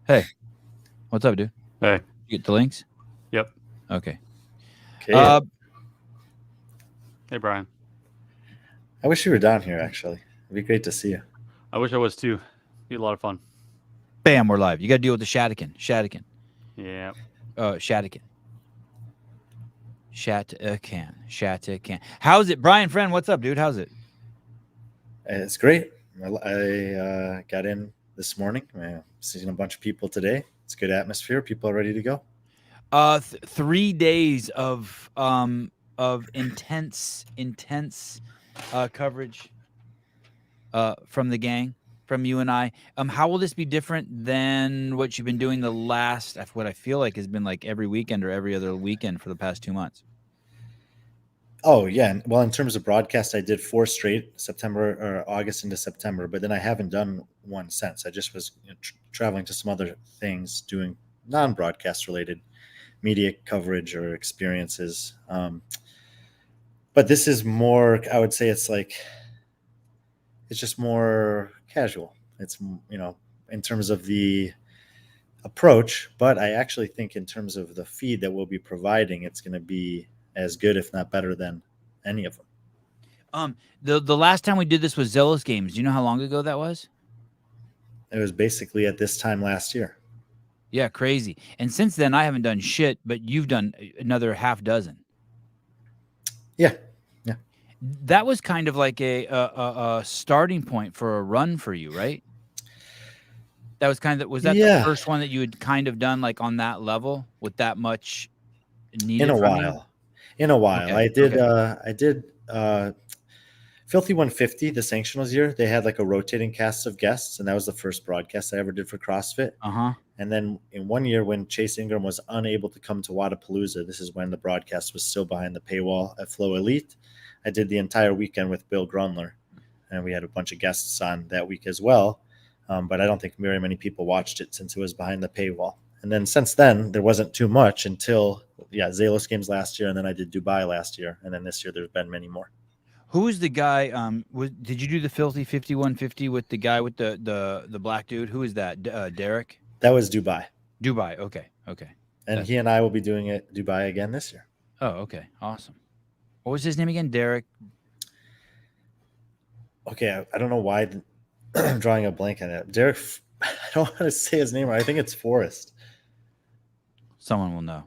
Hey, what's up, dude? Hey. You get the links? Yep. Okay. Okay. Hey, Brian. I wish you were down here, actually. It'd be great to see you. I wish I was too. Be a lot of fun. Bam, we're live. You got to deal with the Shatikin. Yeah. Shatikin. Shatikin. How's it? Brian, friend, what's up, dude? How's it? It's great. I got in this morning. I'm seeing a bunch of people today. It's a good atmosphere. People are ready to go. 3 days of intense coverage from the gang, from you and I. How will this be different than what you've been doing the last, what I feel like has been like every weekend or every other weekend for the past 2 months? Oh, yeah. Well, in terms of broadcast, I did 4 straight, August into September, but then I haven't done one since. I just was traveling to some other things, doing non-broadcast related media coverage or experiences. But this is more, I would say it's just more casual. It's, in terms of the approach, but I actually think in terms of the feed that we'll be providing, it's going to be as good, if not better, than any of them. The last time we did this was Zealous Games. Do you know how long ago that was? It was basically at this time last year. Yeah, crazy. And since then, I haven't done shit, but you've done another half dozen. Yeah. That was kind of like a starting point for a run for you, right? That was the first one that you had kind of done like on that level with that much needed in a from while. You? In a while, Okay. I did Filthy 150, the sanctionals year. They had like a rotating cast of guests, and that was the first broadcast I ever did for CrossFit. And then in one year, when Chase Ingram was unable to come to Wadapalooza, this is when the broadcast was still behind the paywall at Flow Elite. I did the entire weekend with Bill Grunler, and we had a bunch of guests on that week as well. But I don't think very many people watched it since it was behind the paywall. And then since then, there wasn't too much until, Zealous Games last year, and then I did Dubai last year, and then this year there's been many more. Who is the guy? Did you do the Filthy 5150 with the guy with the black dude? Who is that? Derek? That was Dubai. Okay. And he and I will be doing it Dubai again this year. Oh, okay. Awesome. What was his name again? Derek? Okay, I don't know why I'm drawing a blank on that. Derek, I don't want to say his name right. I think it's Forrest. Someone will know.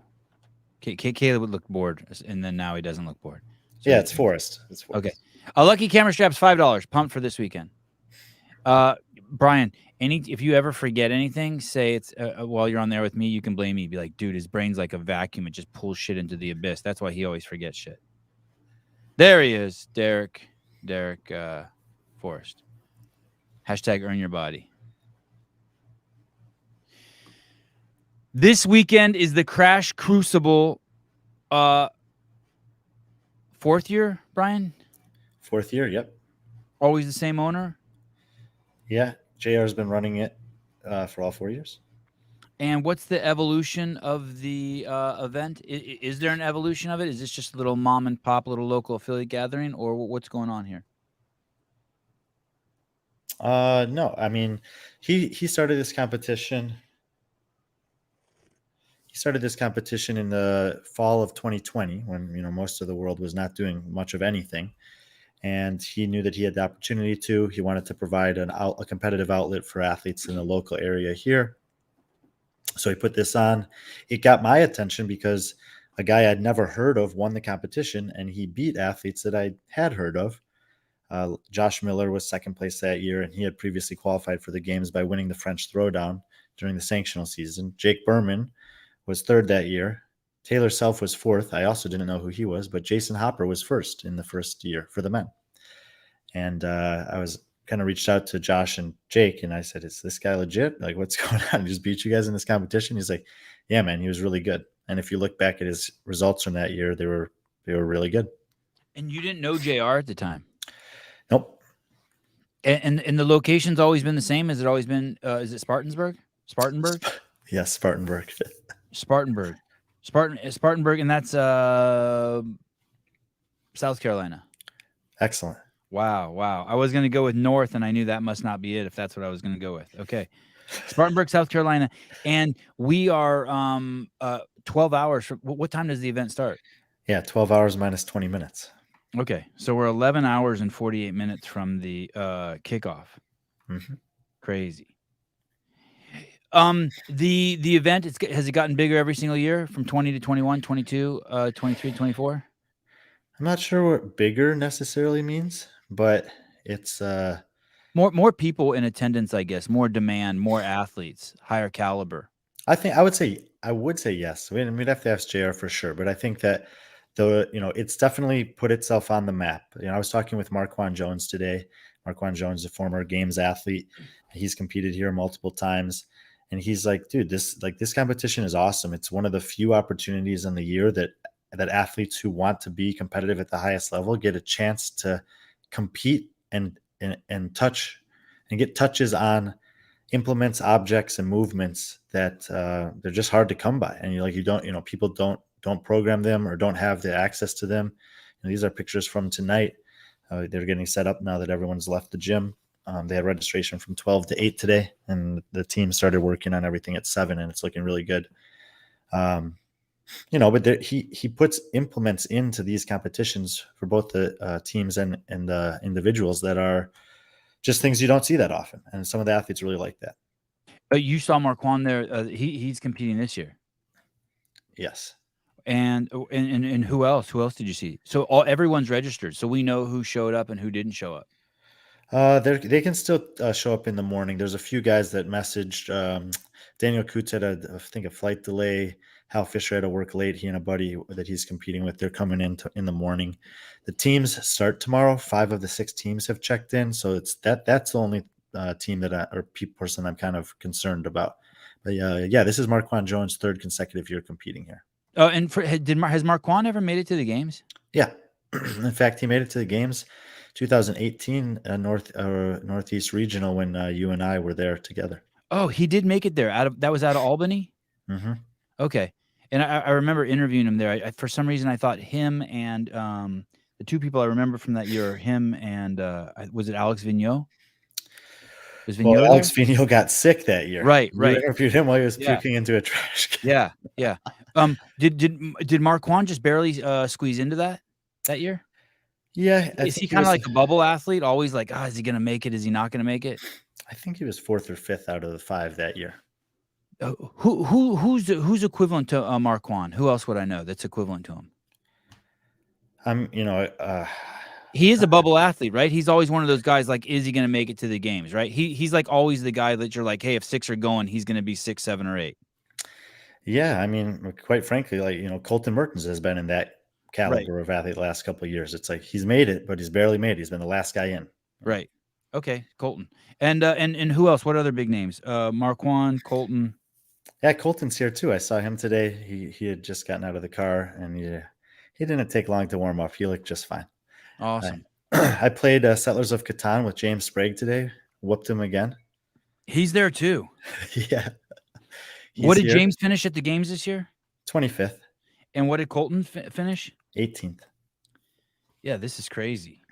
Caleb would look bored, and then now he doesn't look bored. So it's Forrest. Okay. A lucky camera strap's $5. Pumped for this weekend. Brian, if you ever forget anything, say it's while you're on there with me, you can blame me. Be like, dude, his brain's like a vacuum. It just pulls shit into the abyss. That's why he always forgets shit. There he is, Derek Forrest. Hashtag earn your body. This weekend is the Crash Crucible 4th year, Brian? 4th year, yep. Always the same owner? Yeah, JR's been running it for all 4 years. And what's the evolution of the event? Is there an evolution of it? Is this just a little mom and pop, little local affiliate gathering, or what's going on here? No, I mean, he started this competition. He started this competition in the fall of 2020 when, most of the world was not doing much of anything. And he knew that he had the opportunity to. He wanted to provide a competitive outlet for athletes in the local area here. So he put this on. It got my attention because a guy I'd never heard of won the competition, and he beat athletes that I had heard of. Josh Miller was second place that year, and he had previously qualified for the games by winning the French throwdown during the sanctional season. Jake Berman was third that year. Taylor Self was fourth. I also didn't know who he was, but Jason Hopper was first in the first year for the men. And I was kind of reached out to Josh and Jake, and I said, is this guy legit? Like, what's going on? He just beat you guys in this competition? He's like, yeah, man, he was really good. And if you look back at his results from that year, they were really good. And you didn't know JR at the time? Nope. And the location's always been the same? Has it always been, is it Spartanburg? Yes, Spartanburg. Spartanburg, and that's South Carolina. Excellent. Wow. I was going to go with North, and I knew that must not be it if that's what I was going to go with. Okay. Spartanburg, South Carolina, and we are 12 hours from. What time does the event start? Yeah, 12 hours minus 20 minutes. Okay, so we're 11 hours and 48 minutes from the kickoff. Mm-hmm. Crazy. The event, has it gotten bigger every single year from 20 to 21, 22, 23, 24? I'm not sure what bigger necessarily means, but it's More people in attendance, I guess. More demand, more athletes, higher caliber. I would say yes. We'd have to ask JR for sure, but I think that it's definitely put itself on the map. I was talking with Marquand Jones today. Marquand Jones, a former games athlete. He's competed here multiple times. And he's like, dude, this competition is awesome. It's one of the few opportunities in the year that athletes who want to be competitive at the highest level get a chance to compete and touch and get touches on implements, objects, and movements that they're just hard to come by. And people don't program them or don't have the access to them. These are pictures from tonight. They're getting set up now that everyone's left the gym. They had registration from 12 to 8 today, and the team started working on everything at 7, and it's looking really good. But he puts implements into these competitions for both the teams and individuals that are just things you don't see that often. And some of the athletes really like that. You saw Marquand there. He's competing this year. Yes. And who else? Who else did you see? So everyone's registered, so we know who showed up and who didn't show up. They can still show up in the morning. There's a few guys that messaged. Daniel Coots had a flight delay. Hal Fisher had to work late. He and a buddy that he's competing with, they're coming in the morning. The teams start tomorrow. 5 of the 6 teams have checked in, so that's the only team or person I'm kind of concerned about. But this is Marquand Jones' 3rd consecutive year competing here. And has Marquand ever made it to the games? Yeah, in fact, he made it to the games 2018 Northeast Regional when you and I were there together. Oh, he did make it there. That was out of Albany? Mm-hmm. Okay. And I remember interviewing him there. For some reason, I thought him and the 2 people I remember from that year, him and was it Alex Vigneault? Was Vigneault Alex Vigneault got sick that year. Right. You interviewed him while he was puking into a trash can. Yeah. Did Marquand just barely squeeze into that year? Yeah. Is he kind of like a bubble athlete? Always like, is he going to make it? Is he not going to make it? I think he was 4th or 5th out of the 5 that year. Who's equivalent to Marquand? Who else would I know that's equivalent to him? He is a bubble athlete, right? He's always one of those guys. Like, is he going to make it to the games? Right? He's like always the guy that you're like, hey, if 6 are going, he's going to be 6, 7, or 8. Yeah, I mean, quite frankly, Colton Mertens has been in that caliber of athlete the last couple of years. It's like he's made it, but he's barely made it. He's been the last guy in. Right. Okay, Colton. And who else? What other big names? Marquand, Colton. Yeah, Colton's here too. I saw him today. He had just gotten out of the car, and he didn't take long to warm up. He looked just fine. Awesome. I played Settlers of Catan with James Sprague today. Whooped him again. He's there too. Yeah. What did James finish at the games this year? 25th. And what did Colton finish? 18th. Yeah, this is crazy.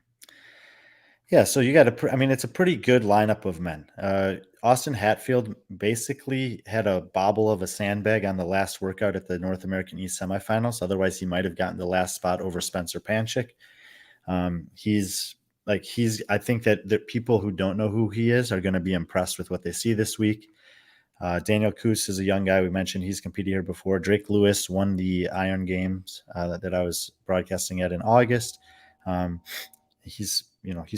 Yeah, so you got it's a pretty good lineup of men. Austin Hatfield basically had a bobble of a sandbag on the last workout at the North American East semifinals. Otherwise, he might have gotten the last spot over Spencer Panchik. I think that the people who don't know who he is are going to be impressed with what they see this week. Daniel Koos is a young guy we mentioned. He's competed here before. Drake Lewis won the Iron Games that I was broadcasting at in August. He's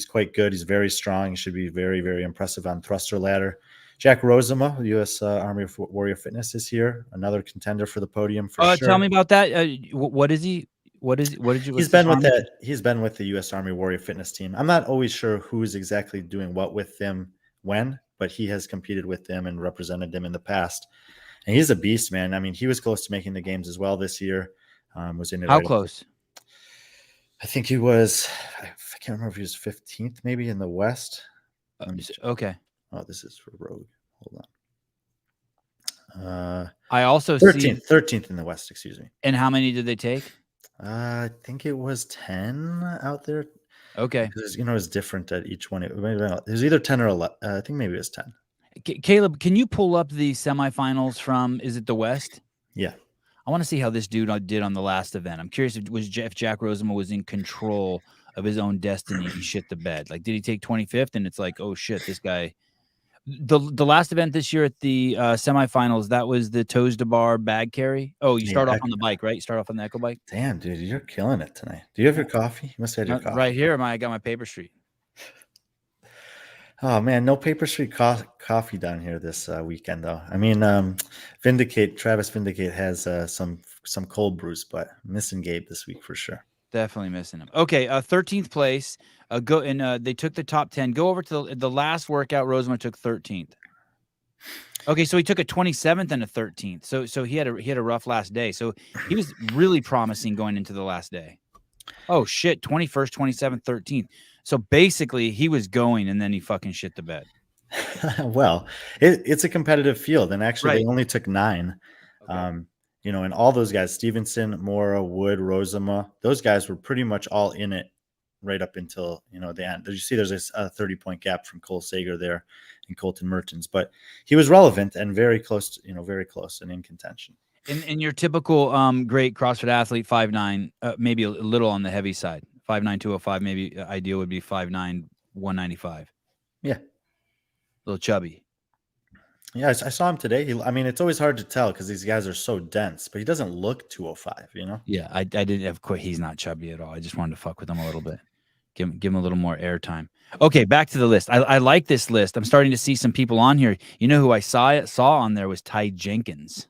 quite good. He's very strong. He should be very, very impressive on thruster ladder. Jack Rosema, U.S. Army Warrior Fitness, is here. Another contender for the podium for sure. Tell me about that. What is he? What did you? He's been with the U.S. Army Warrior Fitness team. I'm not always sure who's exactly doing what with them when, but he has competed with them and represented them in the past. And he's a beast, man. I mean, he was close to making the games as well this year. Was in it. How close? I think he was. I can't remember if he was 15th, maybe in the West. Okay. Oh, this is for Rogue. Hold on. I also 13th in the West. Excuse me. And how many did they take? I think it was 10 out there. Okay. Because it was different at each one. It was either 10 or 11. I think maybe it was 10. Caleb, can you pull up the semifinals from, is it the West? Yeah. I want to see how this dude did on the last event. I'm curious if Jack Rosema was in control of his own destiny. He shit the bed. Like, did he take 25th? And it's like, oh shit, this guy. The last event this year at the semifinals, that was the toes to bar bag carry. Oh, you start off on the bike, right? You start off on the Echo bike. Damn, dude, you're killing it tonight. Do you have your coffee? You must have your coffee. Right here. I got my Paper Street. Oh man, no Paper Street coffee down here this weekend though. I mean, Travis Vindicate has some cold brews, but missing Gabe this week for sure. Definitely missing him. Okay, 13th place. They took the top 10. Go over to the last workout. Rosema took 13th. Okay, so he took a 27th and a 13th. So he had a rough last day. So he was really promising going into the last day. Oh shit, 21st, 27th, 13th. So basically, he was going, and then he fucking shit the bed. Well, it's a competitive field, and actually, Right. they only took 9. Okay. And all those guys, Stevenson, Mora, Wood, Rosema, those guys were pretty much all in it right up until the end. Did you see there's a 30-point gap from Cole Sager there and Colton Mertens, but he was relevant and very close, very close and in contention. In your typical great CrossFit athlete, 5'9", maybe a little on the heavy side. 5'9", 205, maybe ideal would be 5'9", 195. Yeah. A little chubby. Yeah, I saw him today. It's always hard to tell because these guys are so dense, but he doesn't look 205, Yeah, I didn't, of course, he's not chubby at all. I just wanted to fuck with him a little bit. Give him a little more airtime. Okay, back to the list. I like this list. I'm starting to see some people on here. You know who I saw on there was Ty Jenkins.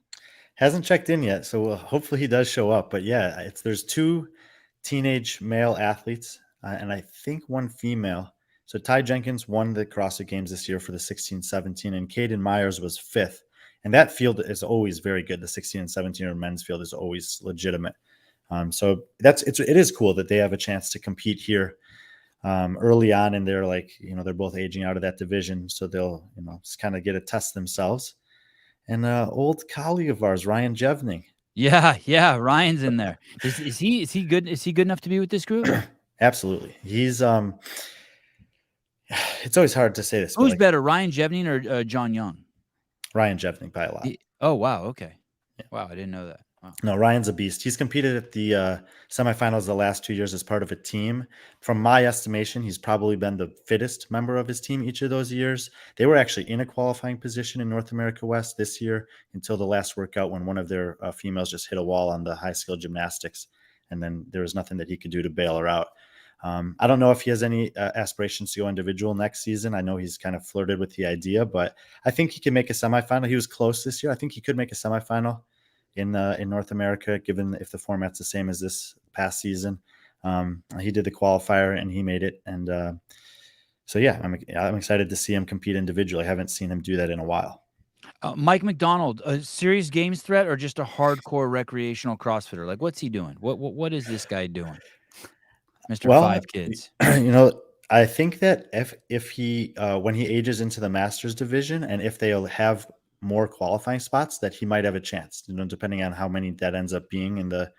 Hasn't checked in yet, so hopefully he does show up. But yeah, there's 2 teenage male athletes, and I think 1 female. So Ty Jenkins won the CrossFit Games this year for the 16-17, and Caden Myers was 5th. And that field is always very good. The 16 and 17-year men's field is always legitimate. So it is cool that they have a chance to compete here early on, and they're they're both aging out of that division, so they'll just kind of get a test themselves. And old colleague of ours, Ryan Jevning. Yeah, Ryan's in there. Is he good? Is he good enough to be with this group? Absolutely. He's it's always hard to say this. Who's better, Ryan Jevning or John Young? Ryan Jevning by a lot. Oh wow, okay. Yeah. Wow, I didn't know that. Wow. No, Ryan's a beast. He's competed at the semifinals the last 2 years as part of a team. From my estimation, he's probably been the fittest member of his team each of those years. They were actually in a qualifying position in North America West this year until the last workout when one of their females just hit a wall on the high skill gymnastics. And then there was nothing that he could do to bail her out. I don't know if he has any aspirations to go individual next season. I know he's kind of flirted with the idea, but I think he can make a semifinal. He was close this year. I think he could make a semifinal in North America, given if the format's the same as this past season. He did the qualifier and he made it. And so, yeah, I'm excited to see him compete individually. I haven't seen him do that in a while. Mike McDonald, a serious games threat or just a hardcore recreational CrossFitter? Like, what's he doing? What is this guy doing? Mr. 5 kids. I think that if he when he ages into the Masters division and if they'll have more qualifying spots, that he might have a chance, depending on how many that ends up being in the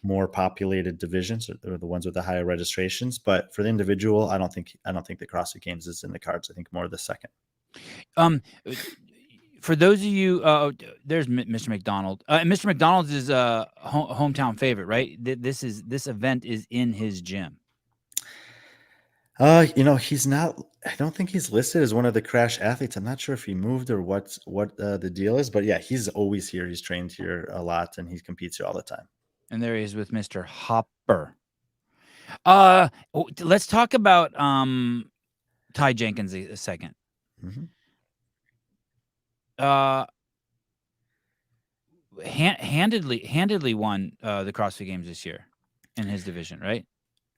more populated divisions or the ones with the higher registrations. But for the individual, I don't think the CrossFit Games is in the cards. I think more the second. For those of you, there's Mr. McDonald. Mr. McDonald's is a hometown favorite, right? This event is in his gym. He's not. I don't think he's listed as one of the crash athletes. I'm not sure if he moved or what the deal is. But yeah, he's always here. He's trained here a lot, and he competes here all the time. And there he is with Mr. Hopper. Let's talk about Ty Jenkins a second. Mm-hmm. Handedly won the CrossFit Games this year in his division, right?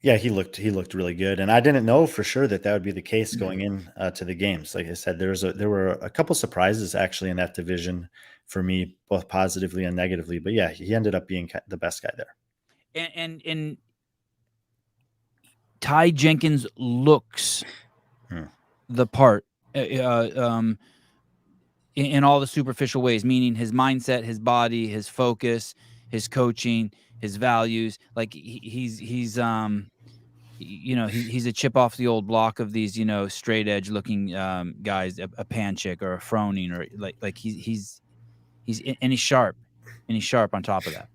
Yeah, he looked really good, and I didn't know for sure that would be the case going in to the games. Like I said, there were a couple surprises actually in that division for me, both positively and negatively. But yeah, he ended up being the best guy there. And Ty Jenkins looks the part in all the superficial ways, meaning his mindset, his body, his focus, his coaching, his values. Like he's he's a chip off the old block of these, straight edge looking guys, a Panchik or a Froning, or like he's sharp, and he's sharp on top of that.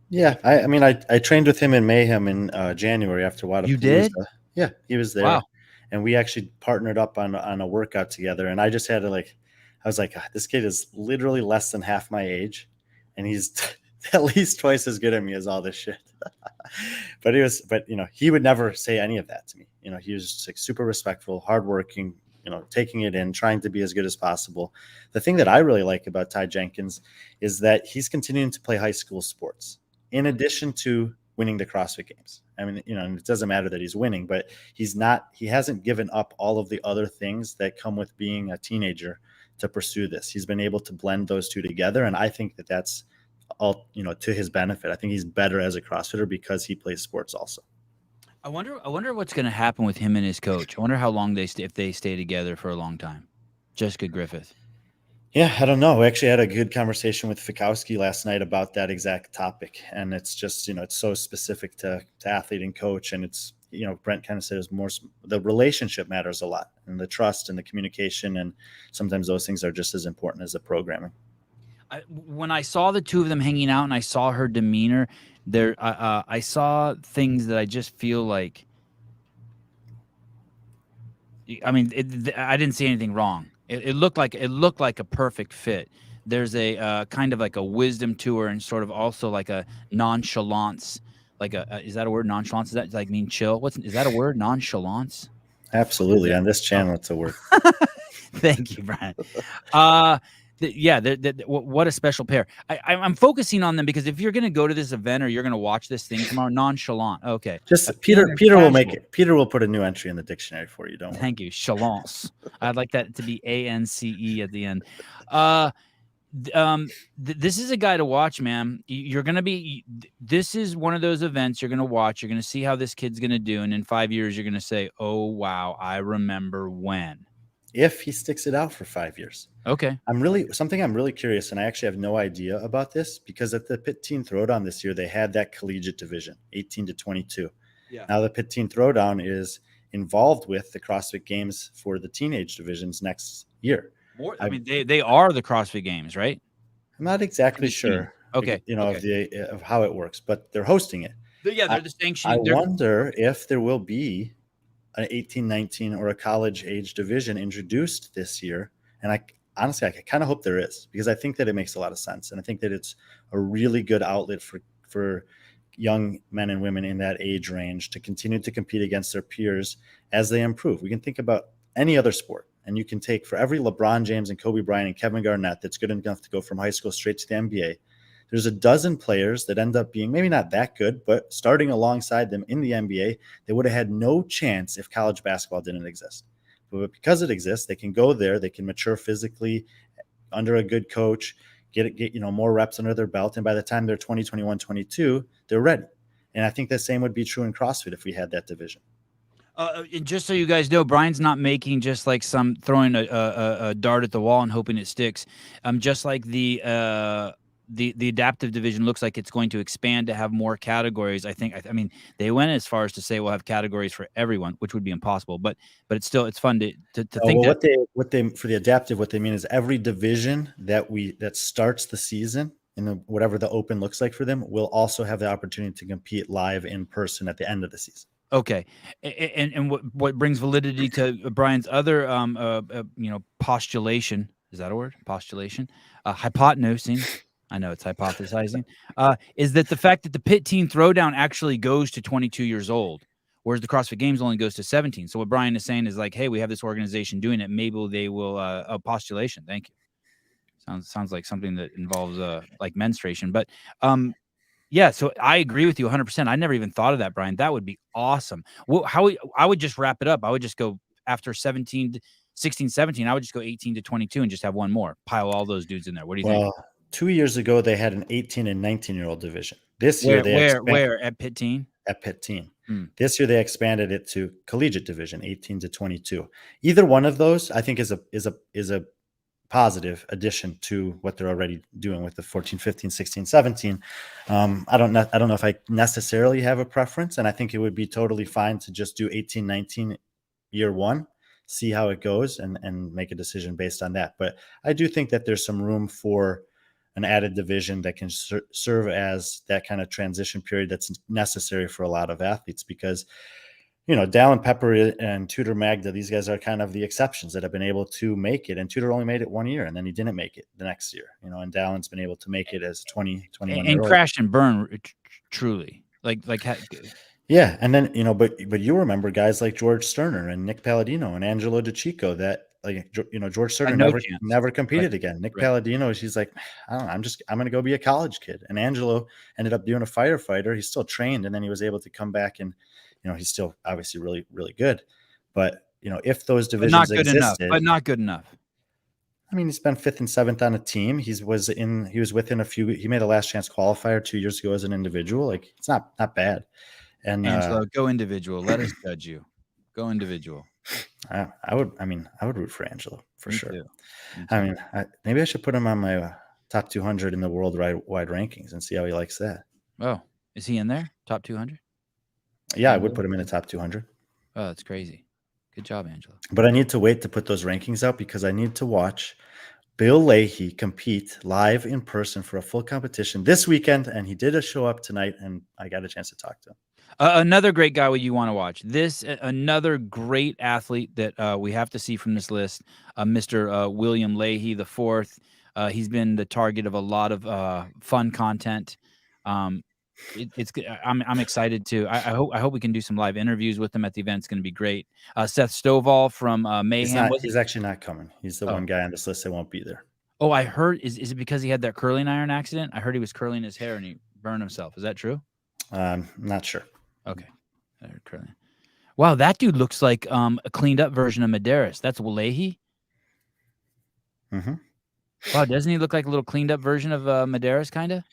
Yeah, I mean, I trained with him in Mayhem in January after Wadapalooza. You did? Yeah, he was there. Wow. And we actually partnered up on a workout together. And I just had to I was like, this kid is literally less than half my age, and he's at least twice as good at me as all this shit. But he would never say any of that to me. He was just like super respectful, hardworking, taking it in, trying to be as good as possible. The thing that I really like about Ty Jenkins is that he's continuing to play high school sports in addition to winning the CrossFit Games. I mean, and it doesn't matter that he's winning, but he hasn't given up all of the other things that come with being a teenager to pursue this. He's been able to blend those two together. And I think that that's all, to his benefit. I think he's better as a CrossFitter because he plays sports also. I wonder what's going to happen with him and his coach. I wonder how long if they stay together for a long time. Jessica Griffith. Yeah, I don't know. We actually had a good conversation with Fikowski last night about that exact topic. And it's just, it's so specific to athlete and coach. And it's, Brent kind of said it's more, the relationship matters a lot, and the trust and the communication. And sometimes those things are just as important as the programming. When I saw the two of them hanging out and I saw her demeanor there, I saw things that I just feel like, I mean, I didn't see anything wrong. It looked like a perfect fit. There's a kind of like a wisdom to her, and sort of also like a nonchalance. Like is that a word? Nonchalance? Does that like mean chill? Is that a word? Nonchalance? Absolutely. On this channel, it's a word. Thank you, Brian. What a special pair. I'm focusing on them because if you're going to go to this event or you're going to watch this thing tomorrow, nonchalant. Okay. Just Peter will make it. Peter will put a new entry in the dictionary for you. Don't worry. Thank you. Chalance. I'd like that to be ANCE at the end. This is a guy to watch, man. This is one of those events you're going to watch. You're going to see how this kid's going to do. And in 5 years, you're going to say, oh, wow, I remember when. If he sticks it out for 5 years. Okay. I'm really curious, and I actually have no idea about this, because at the Pit Teen Throwdown this year, they had that collegiate division, 18 to 22. Yeah. Now the Pit Teen Throwdown is involved with the CrossFit Games for the teenage divisions next year. They are the CrossFit Games, right? I'm not exactly sure. Okay. Of how it works, but they're hosting it. They're the sanctioning. I wonder if there will be an 18, 19 or a college age division introduced this year. And I kind of hope there is, because I think that it makes a lot of sense. And I think that it's a really good outlet for young men and women in that age range to continue to compete against their peers as they improve. We can think about any other sport, and you can take, for every LeBron James and Kobe Bryant and Kevin Garnett that's good enough to go from high school straight to the NBA, there's a dozen players that end up being maybe not that good, but starting alongside them in the NBA, they would have had no chance if college basketball didn't exist. But because it exists, they can go there, they can mature physically under a good coach, get more reps under their belt, and by the time they're 20, 21, 22, they're ready. And I think the same would be true in CrossFit if we had that division. And just so you guys know, Brian's not making just like some throwing a dart at the wall and hoping it sticks. Just like the adaptive division looks like it's going to expand to have more categories. I mean, they went as far as to say we'll have categories for everyone, which would be impossible, but it's fun to think that what they for the adaptive, what they mean is every division that starts the season in whatever the open looks like for them will also have the opportunity to compete live in person at the end of the season. Okay. And what brings validity to Brian's other postulation, is that a word? Postulation? Hypotenusing. I know it's hypothesizing, is that the fact that the Pit Teen Throwdown actually goes to 22 years old, whereas the CrossFit Games only goes to 17. So what Brian is saying is like, hey, we have this organization doing it. Maybe they will, a postulation. Thank you. Sounds like something that involves like menstruation, but yeah, so I agree with you 100%. I never even thought of that, Brian. That would be awesome. Well, I would just wrap it up. I would just go after 16, 17, I would just go 18 to 22 and just have one more. Pile all those dudes in there. What do you think? 2 years ago, they had an 18 and 19-year-old division. This year, where at Pit Teen? At Pit Teen. This year, they expanded it to collegiate division, 18 to 22. Either one of those, I think, is a positive addition to what they're already doing with the 14, 15, 16, 17. I don't know if I necessarily have a preference, and I think it would be totally fine to just do 18, 19 year one, see how it goes, and make a decision based on that. But I do think that there's some room for an added division that can serve as that kind of transition period that's necessary for a lot of athletes, because Dallin Pepper and Tudor Magda, these guys are kind of the exceptions that have been able to make it. And Tudor only made it 1 year, and then he didn't make it the next year. And Dallin's been able to make it as 20, 21 and year old. crash and burn, truly. Yeah, and then but you remember guys like George Sterner and Nick Palladino and Angelo DeCicco that George Sterner never competed again. Nick Palladino, he's like, I don't know, I'm going to go be a college kid. And Angelo ended up being a firefighter. He's still trained, and then he was able to come back and. He's still obviously really, really good, but if those divisions existed, but not good enough. I mean, he's been 5th and 7th on a team. He was within a few. He made a last chance qualifier 2 years ago as an individual. Like, it's not bad. And Angelo, go individual. Let us judge you. Go individual. I would root for Angelo for sure. Me too. I mean, maybe I should put him on my top 200 in the worldwide rankings and see how he likes that. Oh, is he in there? Top 200? Yeah, I would put him in the top 200. Oh, that's crazy. Good job, Angelo. But I need to wait to put those rankings out because I need to watch Bill Leahy compete live in person for a full competition this weekend. And he did show up tonight, and I got a chance to talk to him. Another great guy you want to watch. Another great athlete that we have to see from this list, Mr. William Leahy IV. He's been the target of a lot of fun content. I'm excited too. I hope we can do some live interviews with him at the event. It's going to be great. Seth Stovall from Mayhem. He's actually not coming. He's the one guy on this list that won't be there. Oh, I heard. Is it because he had that curling iron accident? I heard he was curling his hair and he burned himself. Is that true? Not sure. Okay. I heard curling. Wow, that dude looks like a cleaned up version of Medeiros. That's Leahy. Mm-hmm. Wow, doesn't he look like a little cleaned up version of Medeiros, kind of?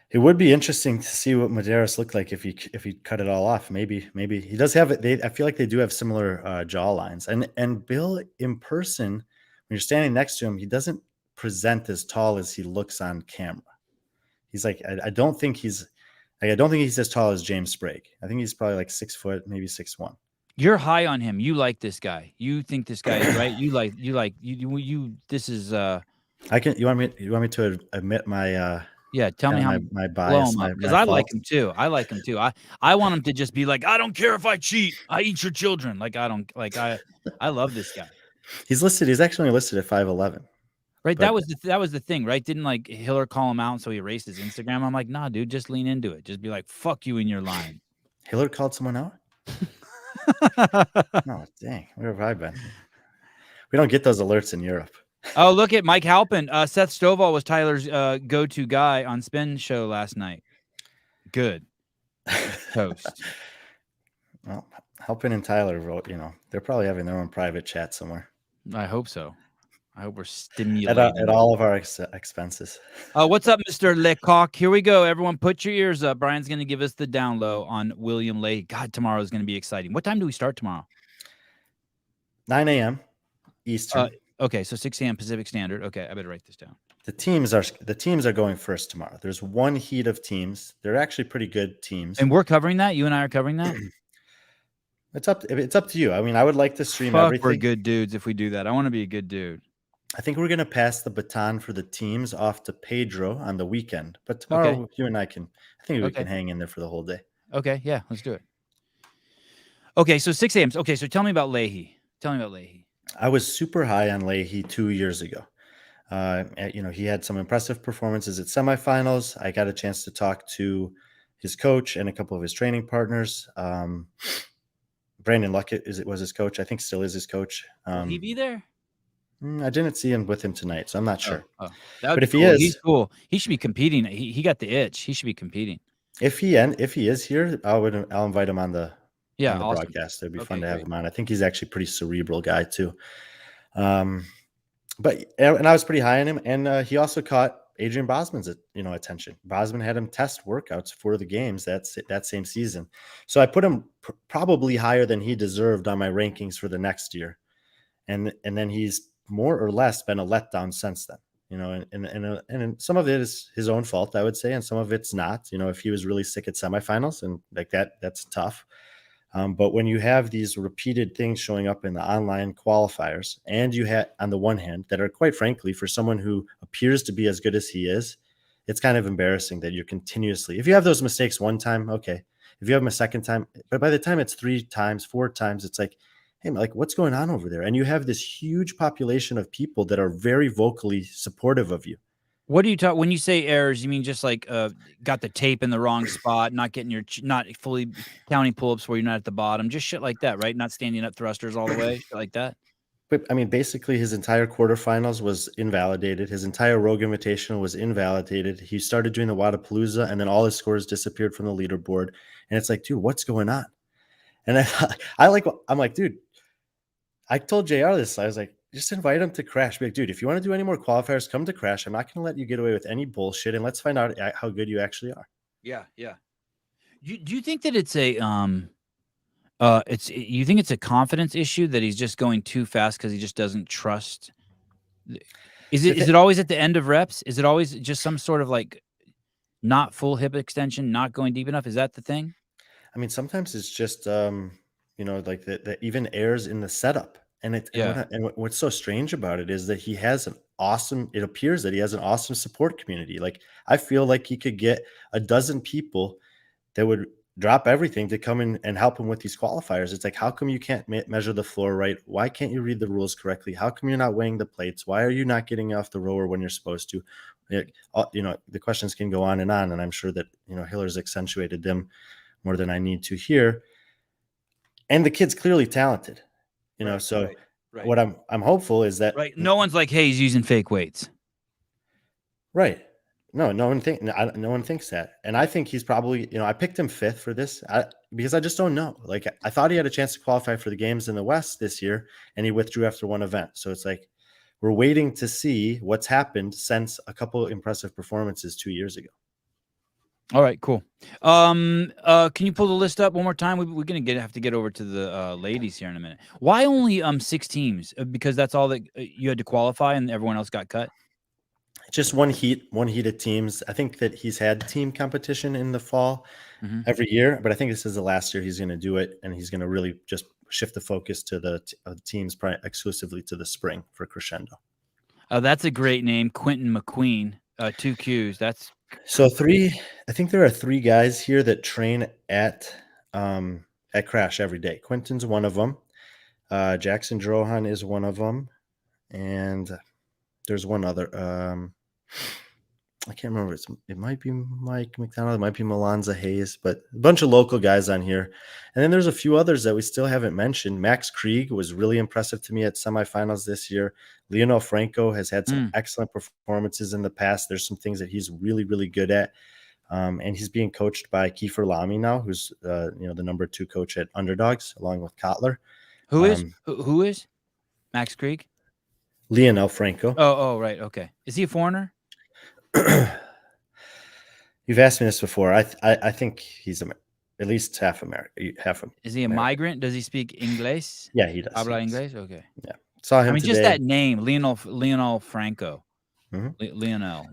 It would be interesting to see what Medeiros looked like if he cut it all off. Maybe he does have it. I feel like they do have similar jaw lines. And Bill in person, when you're standing next to him, he doesn't present as tall as he looks on camera. He's like, I don't think he's as tall as James Sprague. I think he's probably like 6 foot, maybe 6'1". You're high on him. You like this guy. You think this guy is right. You this is you want me to admit my yeah, tell me how my bias, because I like him too. I want him to just be like, I don't care if I cheat. I eat your children. I love this guy. He's actually listed at 5'11". Right. That was the thing, right? Didn't Hiller call him out, so he erased his Instagram? I'm like, nah, dude, just lean into it. Just be like, fuck you and your line. Hiller called someone out? No, dang. Where have I been? We don't get those alerts in Europe. Oh, look at Mike Halpin. Seth Stovall was Tyler's go-to guy on Spin Show last night. Good. Toast. Well, Halpin and Tyler wrote, they're probably having their own private chat somewhere. I hope so. I hope we're stimulating. At all of our expenses. What's up, Mr. Lecoq? Here we go. Everyone put your ears up. Brian's going to give us the down low on William Leahy. God, tomorrow is going to be exciting. What time do we start tomorrow? 9 a.m. Eastern. Okay, so 6 a.m. Pacific Standard. Okay, I better write this down. The teams are going first tomorrow. There's one heat of teams. They're actually pretty good teams. And we're covering that? You and I are covering that? It's up to you. I mean, I would like to stream everything. We're good dudes if we do that. I want to be a good dude. I think we're going to pass the baton for the teams off to Pedro on the weekend. But tomorrow, you and I can hang in there for the whole day. Okay, yeah, let's do it. Okay, so 6 a.m. Okay, so tell me about Leahy. I was super high on Leahy 2 years ago. He had some impressive performances at semifinals. I got a chance to talk to his coach and a couple of his training partners. Brandon Luckett was his coach. I think still is his coach. Will he be there? I didn't see him with him tonight, so I'm not sure. But if he is, he's cool. He should be competing. He got the itch. He should be competing. If he is here, I'll invite him on the broadcast. It'd be fun to have him on. I think he's actually a pretty cerebral guy too. And I was pretty high on him, and he also caught Adrian Bosman's attention. Bosman had him test workouts for the games that same season, so I put him probably higher than he deserved on my rankings for the next year. And then he's more or less been a letdown since then. And some of it is his own fault, I would say, and some of it's not. If he was really sick at semifinals and like that, that's tough. But when you have these repeated things showing up in the online qualifiers, and you had on the one hand that are, quite frankly, for someone who appears to be as good as he is, it's kind of embarrassing that you're continuously, if you have those mistakes one time, okay. If you have them a second time, but by the time it's 3 times, 4 times, it's like, hey, like, what's going on over there? And you have this huge population of people that are very vocally supportive of you. What do you talk when you say errors? You mean just like got the tape in the wrong spot, not getting not fully counting pull-ups where you're not at the bottom, just shit like that, right? Not standing up thrusters all the way, shit like that. But I mean, basically, his entire quarterfinals was invalidated. His entire Rogue Invitational was invalidated. He started doing the Wadapalooza, and then all his scores disappeared from the leaderboard. And it's like, dude, what's going on? And I'm like, dude, I told JR this. I was like, just invite him to Crash. Be like, dude, if you want to do any more qualifiers, come to Crash. I'm not going to let you get away with any bullshit, and let's find out how good you actually are. Yeah, yeah. Do you think that it's a you think it's a confidence issue that he's just going too fast because he just doesn't trust? Is it always at the end of reps? Is it always just some sort of like not full hip extension, not going deep enough? Is that the thing? I mean, sometimes it's just like that even airs in the setup. And what's so strange about it is that he has it appears that he has an awesome support community. Like, I feel like he could get a dozen people that would drop everything to come in and help him with these qualifiers. It's like, how come you can't measure the floor right? Why can't you read the rules correctly? How come you're not weighing the plates? Why are you not getting off the rower when you're supposed to? The questions can go on, and I'm sure that, Hiller's accentuated them more than I need to here. And the kid's clearly talented, right. What I'm hopeful is that no one's like, hey, he's using fake weights. Right. No one thinks that. And I think he's probably, I picked him 5th for this because I just don't know. Like, I thought he had a chance to qualify for the games in the West this year, and he withdrew after one event. So it's like, we're waiting to see what's happened since a couple of impressive performances 2 years ago. All right, cool. Can you pull the list up one more time? We're gonna have to get over to the ladies here in a minute. Why only 6 teams? Because that's all that you had to qualify, and everyone else got cut. Just one heat of teams. I think that he's had team competition in the fall every year, but I think this is the last year he's going to do it, and he's going to really just shift the focus to the teams exclusively to the spring for Crescendo. That's a great name, Quentin McQueen. 2 Qs. That's so 3. I think there are 3 guys here that train at Crash every day. Quentin's one of them. Jackson Drohan is one of them, and there's one other. I can't remember. It might be Mike McDonald. It might be Melanza Hayes, but a bunch of local guys on here. And then there's a few others that we still haven't mentioned. Max Krieg was really impressive to me at semifinals this year. Lionel Franco has had some excellent performances in the past. There's some things that he's really, really good at. And he's being coached by Kiefer Lamy now, who's the number 2 coach at Underdogs, along with Kotler. Who is Max Krieg? Lionel Franco. Oh, right. Okay. Is he a foreigner? You've asked me this before. I think he's at least half American. Is he a migrant? Does he speak English? Yeah, he does. Habla English? Okay. Yeah. Saw him today. Just that name, Lionel Franco. Lionel.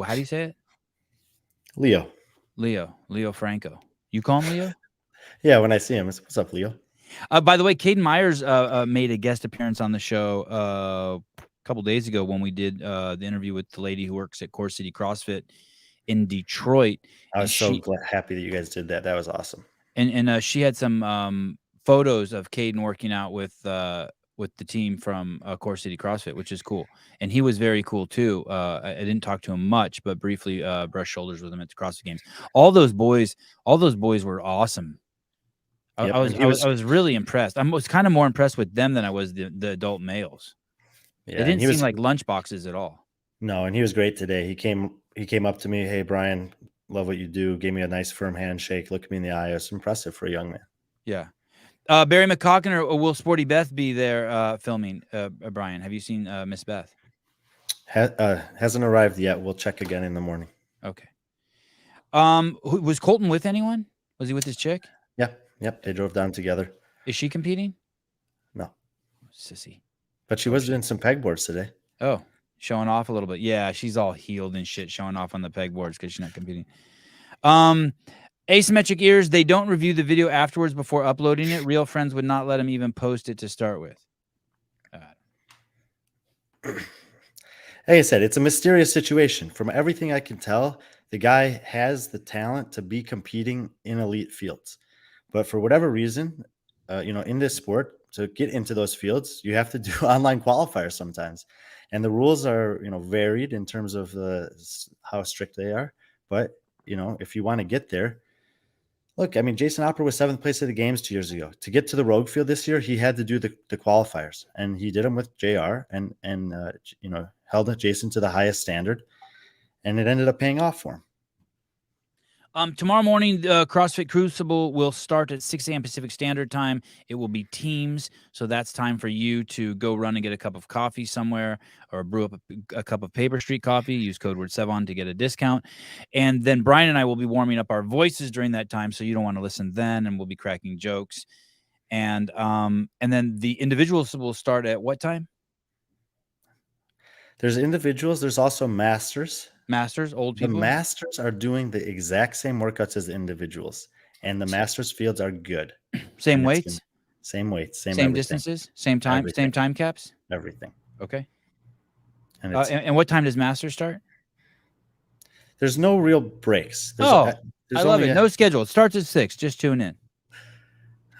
How do you say it? Leo Franco. You call him Leo? Yeah, when I see him, what's up, Leo? By the way, Caden Myers made a guest appearance on the show a couple days ago when we did the interview with the lady who works at Core City CrossFit in Detroit. I was happy that you guys did that. That was awesome. And she had some photos of Caden working out with the team from Core City CrossFit, which is cool. And he was very cool too. I didn't talk to him much, but briefly brushed shoulders with him at the CrossFit Games. All those boys were awesome. I was really impressed. I was kind of more impressed with them than I was the adult males. Yeah, they didn't seem like lunchboxes at all. No, and he was great today. He came up to me, hey Brian, love what you do. Gave me a nice firm handshake, looked me in the eye. It was impressive for a young man. Yeah. Barry McCocken or will Sporty Beth be there filming? Brian, have you seen Miss Beth? Hasn't arrived yet. We'll check again in the morning. Okay. Was Colton with anyone? Was he with his chick? Yeah. Yep. They drove down together. Is she competing? No. Sissy. But she was doing some pegboards today. Oh, showing off a little bit. Yeah, she's all healed and shit, showing off on the pegboards because she's not competing. Asymmetric ears, they don't review the video afterwards before uploading it. Real friends would not let them even post it to start with. Like I said, it's a mysterious situation. From everything I can tell, the guy has the talent to be competing in elite fields. But for whatever reason, in this sport, to get into those fields, you have to do online qualifiers sometimes. And the rules are, varied in terms of how strict they are. But, if you want to get there, look, I mean, Jason Opera was 7th place at the games 2 years ago. To get to the Rogue field this year, he had to do the qualifiers, and he did them with JR and held Jason to the highest standard, and it ended up paying off for him. Tomorrow morning, CrossFit Crucible will start at 6 a.m. Pacific Standard Time. It will be teams, so that's time for you to go run and get a cup of coffee somewhere or brew up a cup of Paper Street coffee. Use code word Sevan to get a discount. And then Brian and I will be warming up our voices during that time, so you don't want to listen then, and we'll be cracking jokes. And then the individuals will start at what time? There's individuals. There's also masters. Masters, old people? The masters are doing the exact same workouts as the individuals, and the masters fields are good. Same weights? Same weights, same distances, same time, everything. Same time caps? Everything. Okay. And, and what time does masters start? There's no real breaks. I love it. No schedule. It starts at 6. Just tune in.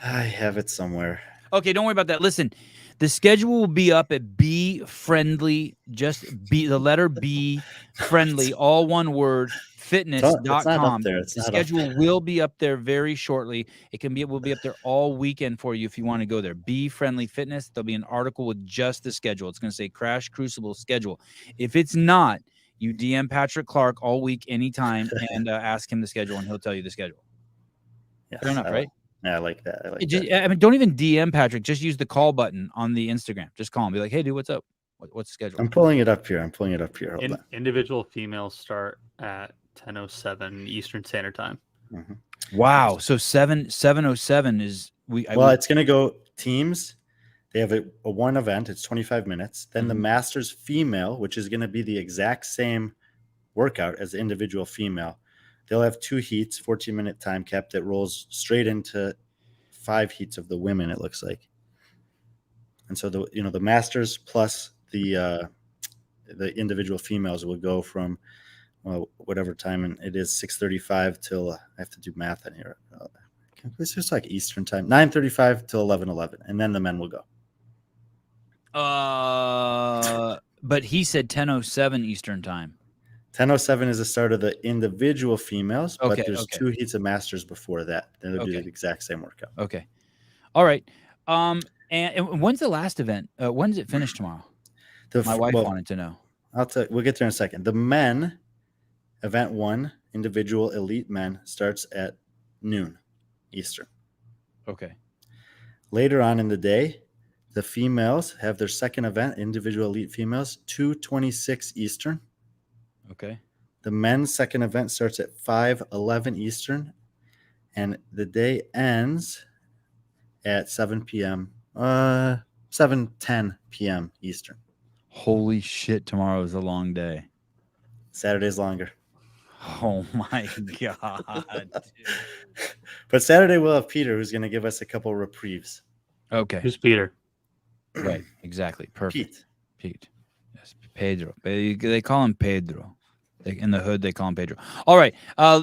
I have it somewhere. Okay, don't worry about that. Listen, the schedule will be up at Be Friendly, just B, the letter B, friendly, all one word, fitness.com. The schedule will be up there very shortly. Will be up there all weekend for you if you want to go there. Be Friendly Fitness. There'll be an article with just the schedule. It's going to say Crash Crucible schedule. If it's not, you DM Patrick Clark all week, anytime, and ask him the schedule, and he'll tell you the schedule. Yes, fair enough, right? Yeah, I like that. I mean, don't even DM Patrick. Just use the call button on the Instagram. Just call him. Be like, hey, dude, what's up? What's the schedule? I'm pulling it up here. Hold on. Individual females start at 10:07 Eastern Standard Time. Mm-hmm. Wow. So 7:07 is it's going to go teams. They have a one event. It's 25 minutes. Then the Masters female, which is going to be the exact same workout as the individual female. They'll have 2 heats, 14-minute time cap that rolls straight into 5 heats of the women, it looks like. And so the Masters plus the individual females will go from whatever time, and it is 6:35 till I have to do math in here. It's just like Eastern time, 9:35 till 11:11, and then the men will go. But he said 10:07 Eastern time. 10:07 is the start of the individual females, but there's 2 heats of masters before that. Then they'll do the exact same workout. Okay. All right. And when's the last event? When does it finish tomorrow? My wife wanted to know. We'll get there in a second. The men, event 1, individual elite men, starts at noon Eastern. Okay. Later on in the day, the females have their second event, individual elite females, 2:26 Eastern. Okay. The men's second event starts at 5:11 Eastern, and the day ends at 7 p.m. 7:10 p.m. Eastern. Holy shit! Tomorrow is a long day. Saturday's longer. Oh my god! But Saturday we'll have Peter, who's going to give us a couple reprieves. Okay. Who's Peter? Right. Exactly. Perfect. Pete. Yes. Pedro. They call him Pedro. In the hood, they call him Pedro. All right.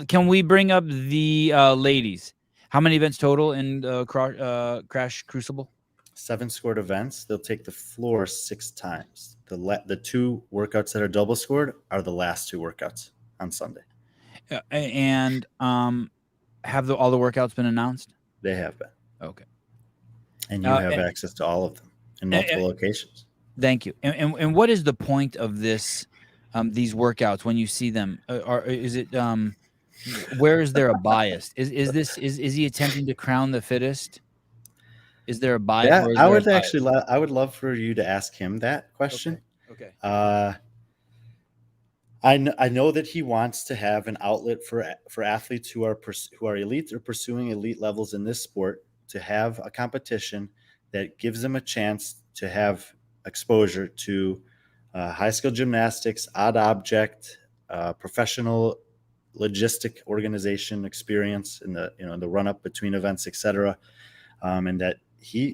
Can we bring up the ladies? How many events total in Crash Crucible? 7 scored events. They'll take the floor 6 times. The 2 workouts that are double scored are the last 2 workouts on Sunday. And have all the workouts been announced? They have been. Okay. And you have access to all of them in multiple locations. Thank you. And what is the point of this? These workouts when you see them, is it where is there a bias? Is he attempting to crown the fittest? Is there a bias? Yeah, I would love for you to ask him that question. Okay. I know that he wants to have an outlet for athletes who are elite or pursuing elite levels in this sport, to have a competition that gives them a chance to have exposure to high skill gymnastics, odd object, professional logistic organization experience in the run up between events, etc. And that he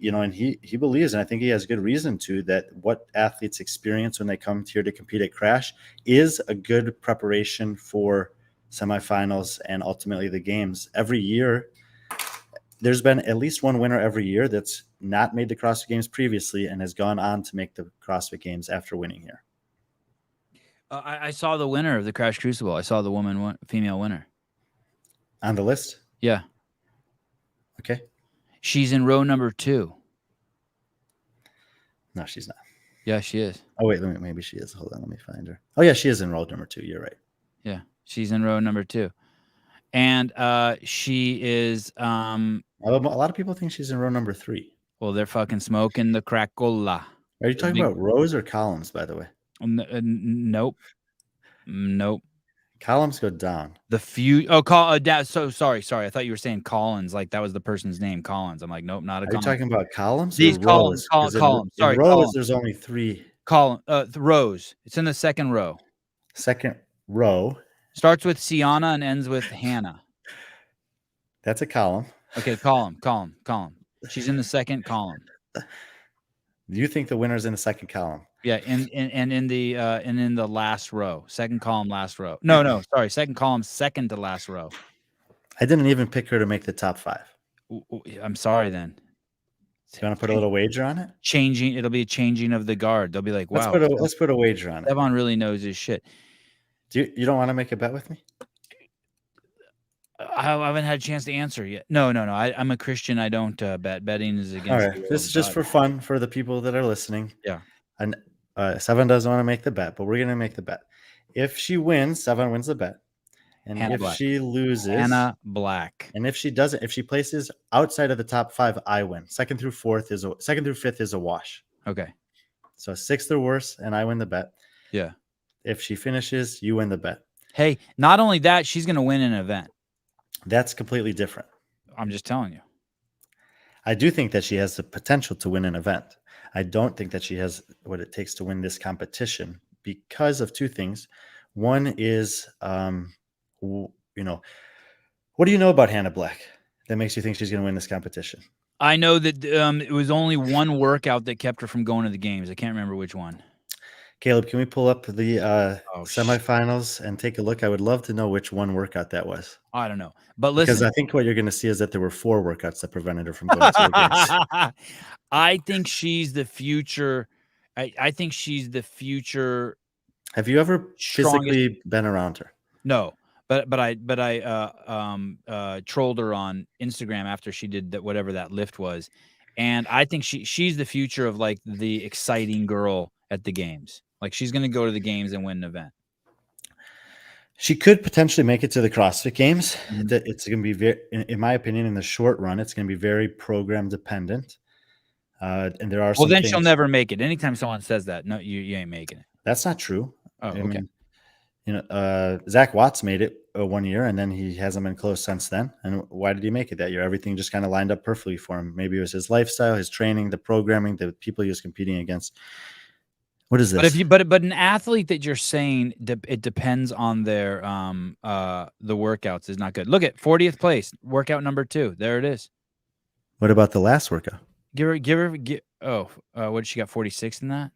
believes, and I think he has good reason to, that what athletes experience when they come here to compete at Crash is a good preparation for semifinals and ultimately the games. Every year, there's been at least one winner every year that's not made the CrossFit Games previously and has gone on to make the CrossFit Games after winning here. I saw the winner of the Crash Crucible. I saw the female winner On the list? Yeah. Okay. She's in row number 2. No, she's not. Yeah, she is. Oh, wait, maybe she is. Hold on, let me find her. Oh, yeah, she is in row number 2. You're right. Yeah, she's in row number 2. And she is... a lot of people think she's in row number 3. Well, they're fucking smoking the cracola. Are you talking about rows or columns, by the way? Nope. Columns go down. So sorry. I thought you were saying Collins, like that was the person's name, Collins. I'm like, nope, not a Are Collins. you talking about columns? These columns. Columns. Sorry, rows, columns. There's only 3. Rows. It's in the second row. Second row. Starts with Sienna and ends with Hannah. That's a column. Okay, column. She's in the second column. Do you think the winner's in the second column? Yeah, and in the last row, second column, last row. No, sorry, second column, second to last row. I didn't even pick her to make the top 5. I'm sorry then. You want to put a little wager on it? It'll be a changing of the guard. They'll be like, wow. Let's put a wager on it. Sevan really knows his shit. You don't want to make a bet with me? I haven't had a chance to answer yet. No. I'm a Christian. I don't bet. Betting is against. All right. This is just for fun for the people that are listening. Yeah. And Sevan doesn't want to make the bet, but we're going to make the bet. If she wins, Sevan wins the bet. And Hannah if Black. she loses, Hannah Black. And if she doesn't, if she places outside of the top 5, I win. Second through fifth is a wash. Okay. So 6th or worse, and I win the bet. Yeah. If she finishes, you win the bet. Hey, not only that, she's going to win an event. That's completely different. I'm just telling you. I do think that she has the potential to win an event. I don't think that she has what it takes to win this competition because of 2 things. One is, what do you know about Hannah Black that makes you think she's going to win this competition? I know that it was only one workout that kept her from going to the games. I can't remember which one. Caleb, can we pull up the semifinals and take a look? I would love to know which one workout that was. I don't know. But listen. Because I think what you're going to see is that there were 4 workouts that prevented her from going to the games. I think she's the future. I think she's the future. Have you ever physically been around her? No. But I trolled her on Instagram after she did that, whatever that lift was. And I think she's the future of like the exciting girl at the games. Like she's going to go to the games and win an event. She could potentially make it to the CrossFit Games. Mm-hmm. It's going to be very, in my opinion, in the short run, it's going to be very program dependent. And there are some then things. She'll never make it. Anytime someone says that, no, you ain't making it. That's not true. Oh, okay. Zach Watts made it 1 year, and then he hasn't been close since then. And why did he make it that year? Everything just kind of lined up perfectly for him. Maybe it was his lifestyle, his training, the programming, the people he was competing against. What is this? But an athlete that you're saying it depends on their the workouts is not good. Look at 40th place, workout number 2. There it is. What about the last workout? What did she got 46 in that?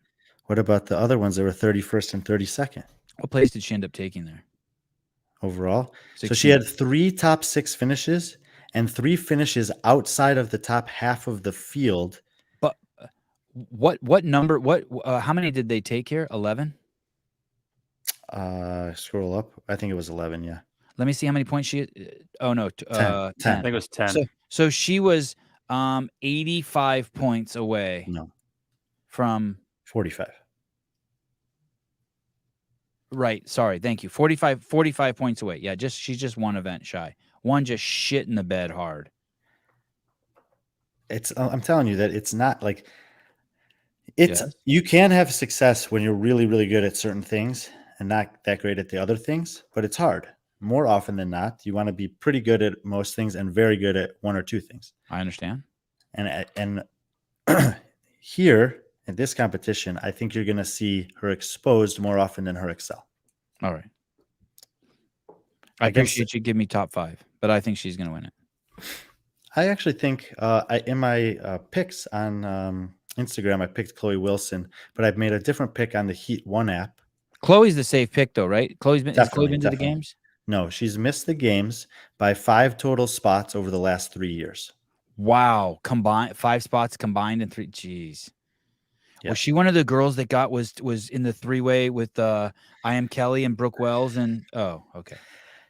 What about the other ones that were 31st and 32nd? What place did she end up taking there? Overall. 16. So she had 3 top 6 finishes and 3 finishes outside of the top half of the field. But what number? How many did they take here? 11. Scroll up. I think it was 11. Yeah. Let me see how many points she. 10. 10. I think it was 10. So she was 85 points away. No. From 45. Right. Sorry. Thank you. 45 points away. Yeah. She's just one event shy. One just shit in the bed hard. I'm telling you that it's not like you can have success when you're really, really good at certain things and not that great at the other things, but it's hard. More often than not, you want to be pretty good at most things and very good at 1 or 2 things. I understand. And here In this competition, I think you're going to see her exposed more often than her excel. All right. I appreciate you giving me top 5, but I think she's going to win it. I actually think in my picks on Instagram, I picked Chloe Wilson, but I've made a different pick on the Heat 1 app. Chloe's the safe pick, though, right? Has Chloe been to the games? No, she's missed the games by 5 total spots over the last 3 years. Wow. 5 spots combined in 3. Jeez. Yeah. Was she one of the girls that was in the 3-way with I Am Kelly and Brooke Wells? And oh, okay.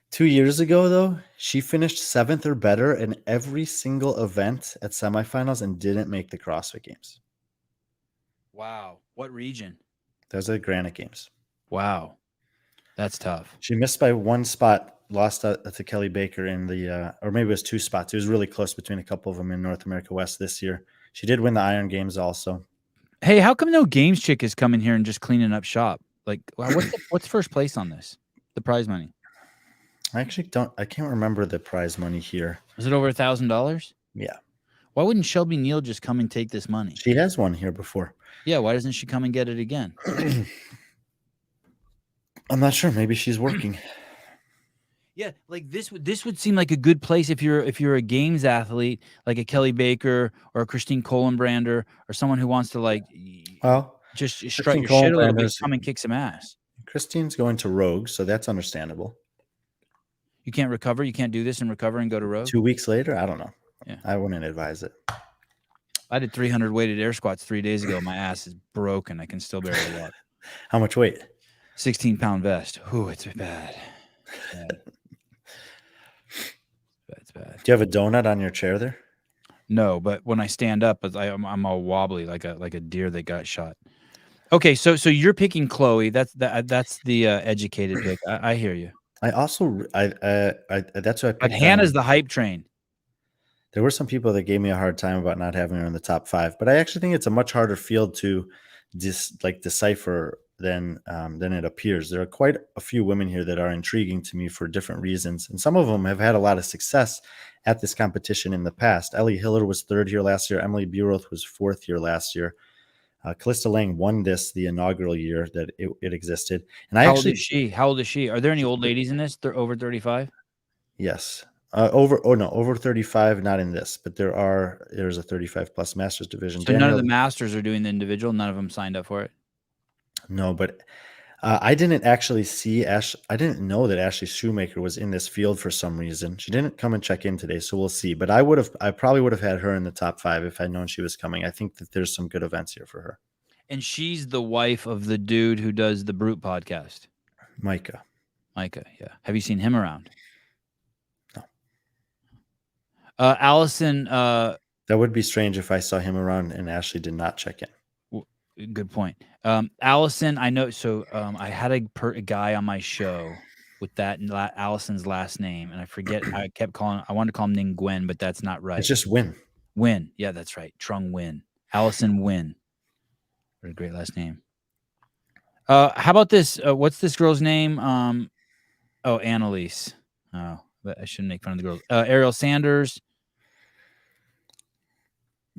2 years ago, though, she finished 7th or better in every single event at semifinals and didn't make the CrossFit Games. Wow. What region? Those are the Granite Games. Wow. That's tough. She missed by 1 spot, lost to Kelly Baker in the, or maybe it was 2 spots. It was really close between a couple of them in North America West this year. She did win the Iron Games also. Hey, how come no games chick is coming here and just cleaning up shop? Like, what's first place on this? The prize money? I can't remember the prize money here. Is it over $1,000? Yeah. Why wouldn't Shelby Neal just come and take this money? She has won here before. Yeah, why doesn't she come and get it again? I'm not sure. Maybe she's working. Yeah, like this would seem like a good place if you're a games athlete, like a Kelly Baker or a Christine Kohlenbrander or someone who wants to just strut your shit a little bit, come and kick some ass. Christine's going to Rogue, so that's understandable. You can't recover? You can't do this and recover and go to Rogue? 2 weeks later? I don't know. Yeah. I wouldn't advise it. I did 300 weighted air squats 3 days ago. My ass is broken. I can still barely walk. How much weight? 16-pound vest. Ooh, it's bad. It's bad. Do you have a donut on your chair there? No, but when I stand up, I'm all wobbly like a deer that got shot. Okay, so you're picking Chloe. That's the educated pick. I hear you. I also that's what I picked. But Hannah's the hype train. There were some people that gave me a hard time about not having her in the top 5, but I actually think it's a much harder field to decipher than it appears. There are quite a few women here that are intriguing to me for different reasons, and some of them have had a lot of success at this competition in the past. Ellie Hiller was 3rd here last year. Emily Buroth was 4th here last year. Callista Lang won the inaugural year that it existed. And How old is she? Are there any old ladies in this? They're over 35? Yes. Over 35, not in this, but there's a 35 plus masters division. So none of the masters are doing the individual. None of them signed up for it. No, but I didn't actually see Ash. I didn't know that Ashley Shoemaker was in this field for some reason. She didn't come and check in today, so we'll see. But I probably would have had her in the top 5 if I'd known she was coming. I think that there's some good events here for her. And she's the wife of the dude who does the Brute podcast, Micah. Yeah. Have you seen him around? No. Allison. That would be strange if I saw him around and Ashley did not check in. Good point. Allison, I know. So I had a guy on my show with that Allison's last name, and I forget. I wanted to call him Ning Gwen, but that's not right. It's just Win. Win. Yeah, that's right. Trung Win. Allison Win. What a great last name. How about this? What's this girl's name? Annalise. Oh, but I shouldn't make fun of the girls. Ariel Sanders.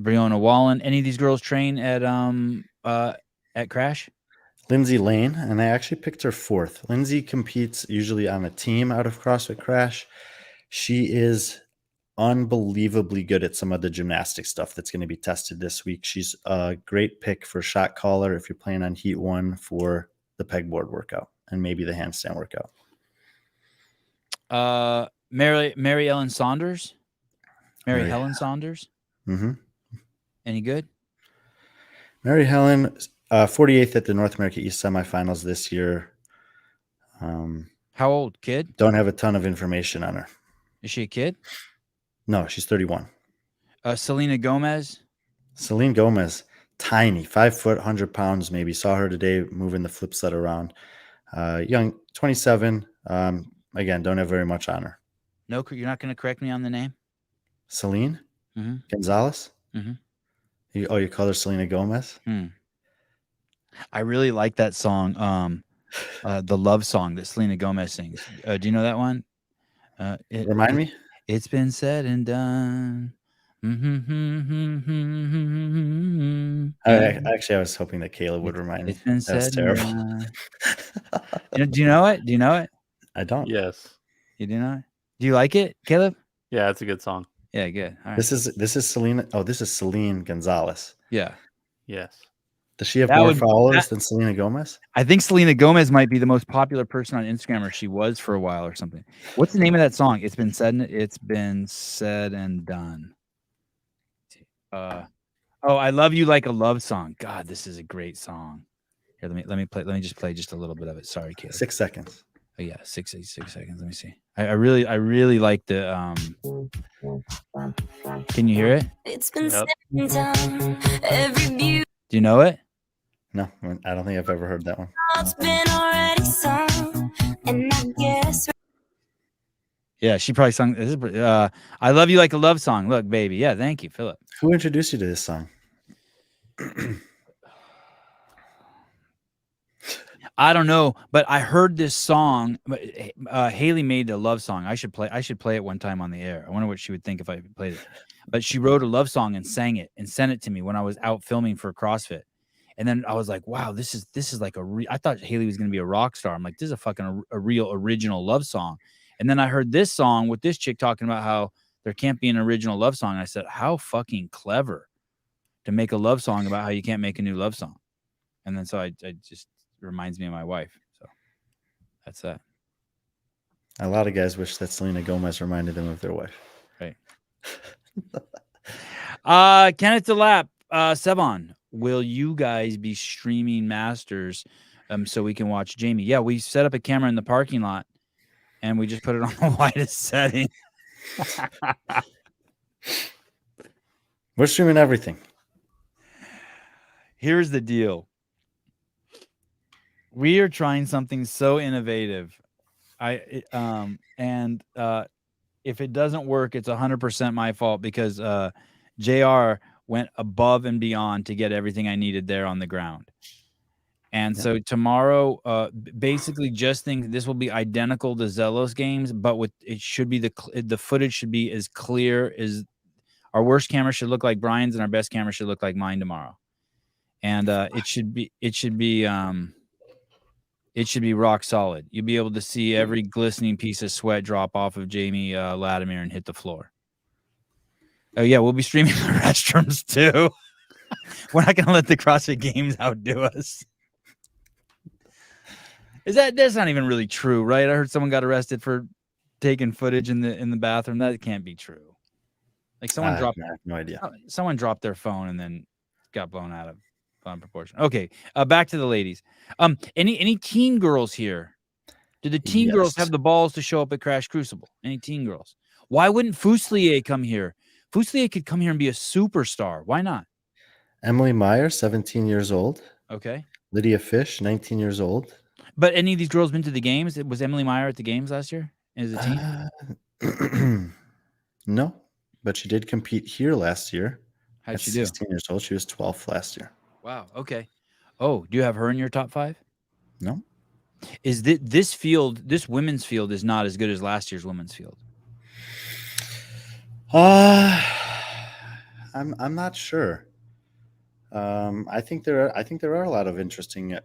Breonna Wallen. Any of these girls train at Crash? Lindsay Lane, and I actually picked her 4th. Lindsay competes usually on a team out of CrossFit Crash. She is unbelievably good at some of the gymnastic stuff that's going to be tested this week. She's a great pick for shot caller if you're playing on Heat 1 for the pegboard workout and maybe the handstand workout. Mary Helen Saunders. Mary Helen Saunders. Mm-hmm. Any good? Mary Helen, 48th at the North America East semifinals this year. How old? Kid? Don't have a ton of information on her. Is she a kid? No, she's 31. Selena Gomez. Celine Gomez, tiny, 5 foot, 100 pounds maybe. Saw her today moving the flip set around. Young, 27. Again, don't have very much on her. No, you're not going to correct me on the name? Celine? Mm-hmm. Gonzalez? Mm-hmm. You call her Selena Gomez? I really like that song, the love song that Selena Gomez sings. Do you know that one? Remind me? It's been said and done. Actually, I was hoping that Caleb would remind me. It's been That was said. terrible. Do you know it? Do you know it? I don't. Yes. You do not? Do you like it, Caleb? Yeah, it's a good song. Yeah, good. All right. This is Selena. Oh, this is Celine Gonzalez. Yeah. Yes. Does she have That more would- followers than Selena Gomez? I think Selena Gomez might be the most popular person on Instagram, or she was for a while or something. What's the name of that song? It's been said and done. Oh, I Love You Like a Love Song. God, this is a great song. Here, let me just play just a little bit of it. Sorry, Caleb. 6 seconds. Oh yeah, 6 seconds. Let me see. I really like the Can you hear it? It's been Yep. said down. Every beauty Do you know it? No, I don't think I've ever heard that one. has been already sung, and I guess Yeah, she probably sung this is, I Love You Like a Love Song. Look, baby. Yeah, thank you, Philip. Who introduced you to this song? I don't know, but I heard this song. Haley made a love song. I should play it one time on the air. I wonder what she would think if I played it. But she wrote a love song and sang it and sent it to me when I was out filming for CrossFit. And then I was like, wow, this is like I thought Haley was going to be a rock star. I'm like, this is a fucking a real original love song. And then I heard this song with this chick talking about how there can't be an original love song. And I said, how fucking clever to make a love song about how you can't make a new love song. And then so I just reminds me of my wife. So that's that. A lot of guys wish that Selena Gomez reminded them of their wife. Right. Kenneth DeLapp, Sevan, will you guys be streaming Masters so we can watch Jamie? Yeah, we set up a camera in the parking lot and we just put it on the widest setting. We're streaming everything. Here's the deal. We are trying something so innovative. If it doesn't work, it's 100% my fault because JR went above and beyond to get everything I needed there on the ground. And so tomorrow, basically just think this will be identical to Zelos games, but it should be the footage should be as clear as our worst camera should look like Brian's and our best camera should look like mine tomorrow. And it should be rock solid. You'll be able to see every glistening piece of sweat drop off of Jamie Latimer and hit the floor. Oh yeah, we'll be streaming the restrooms too. We're not gonna let the CrossFit Games outdo us. That's not even really true, right? I heard someone got arrested for taking footage in the bathroom. That can't be true. Like someone dropped. I have no idea. Someone dropped their phone and then got blown out of proportion. Okay, back to the ladies. Any teen girls here? Did the teen girls have the balls to show up at Crash Crucible? Any teen girls? Why wouldn't Fuselier come here? Fuselier could come here and be a superstar. Why not? Emily Meyer, 17 years old. Okay. Lydia Fish, 19 years old. But any of these girls been to the games? Was Emily Meyer at the games last year as a teen? No, but she did compete here last year. How'd she do? 16 years old. She was 12th last year. Wow. Okay. Oh, do you have her in your top 5? No. Is this field, this women's field, is not as good as last year's women's field? I'm not sure. I think there are a lot of interesting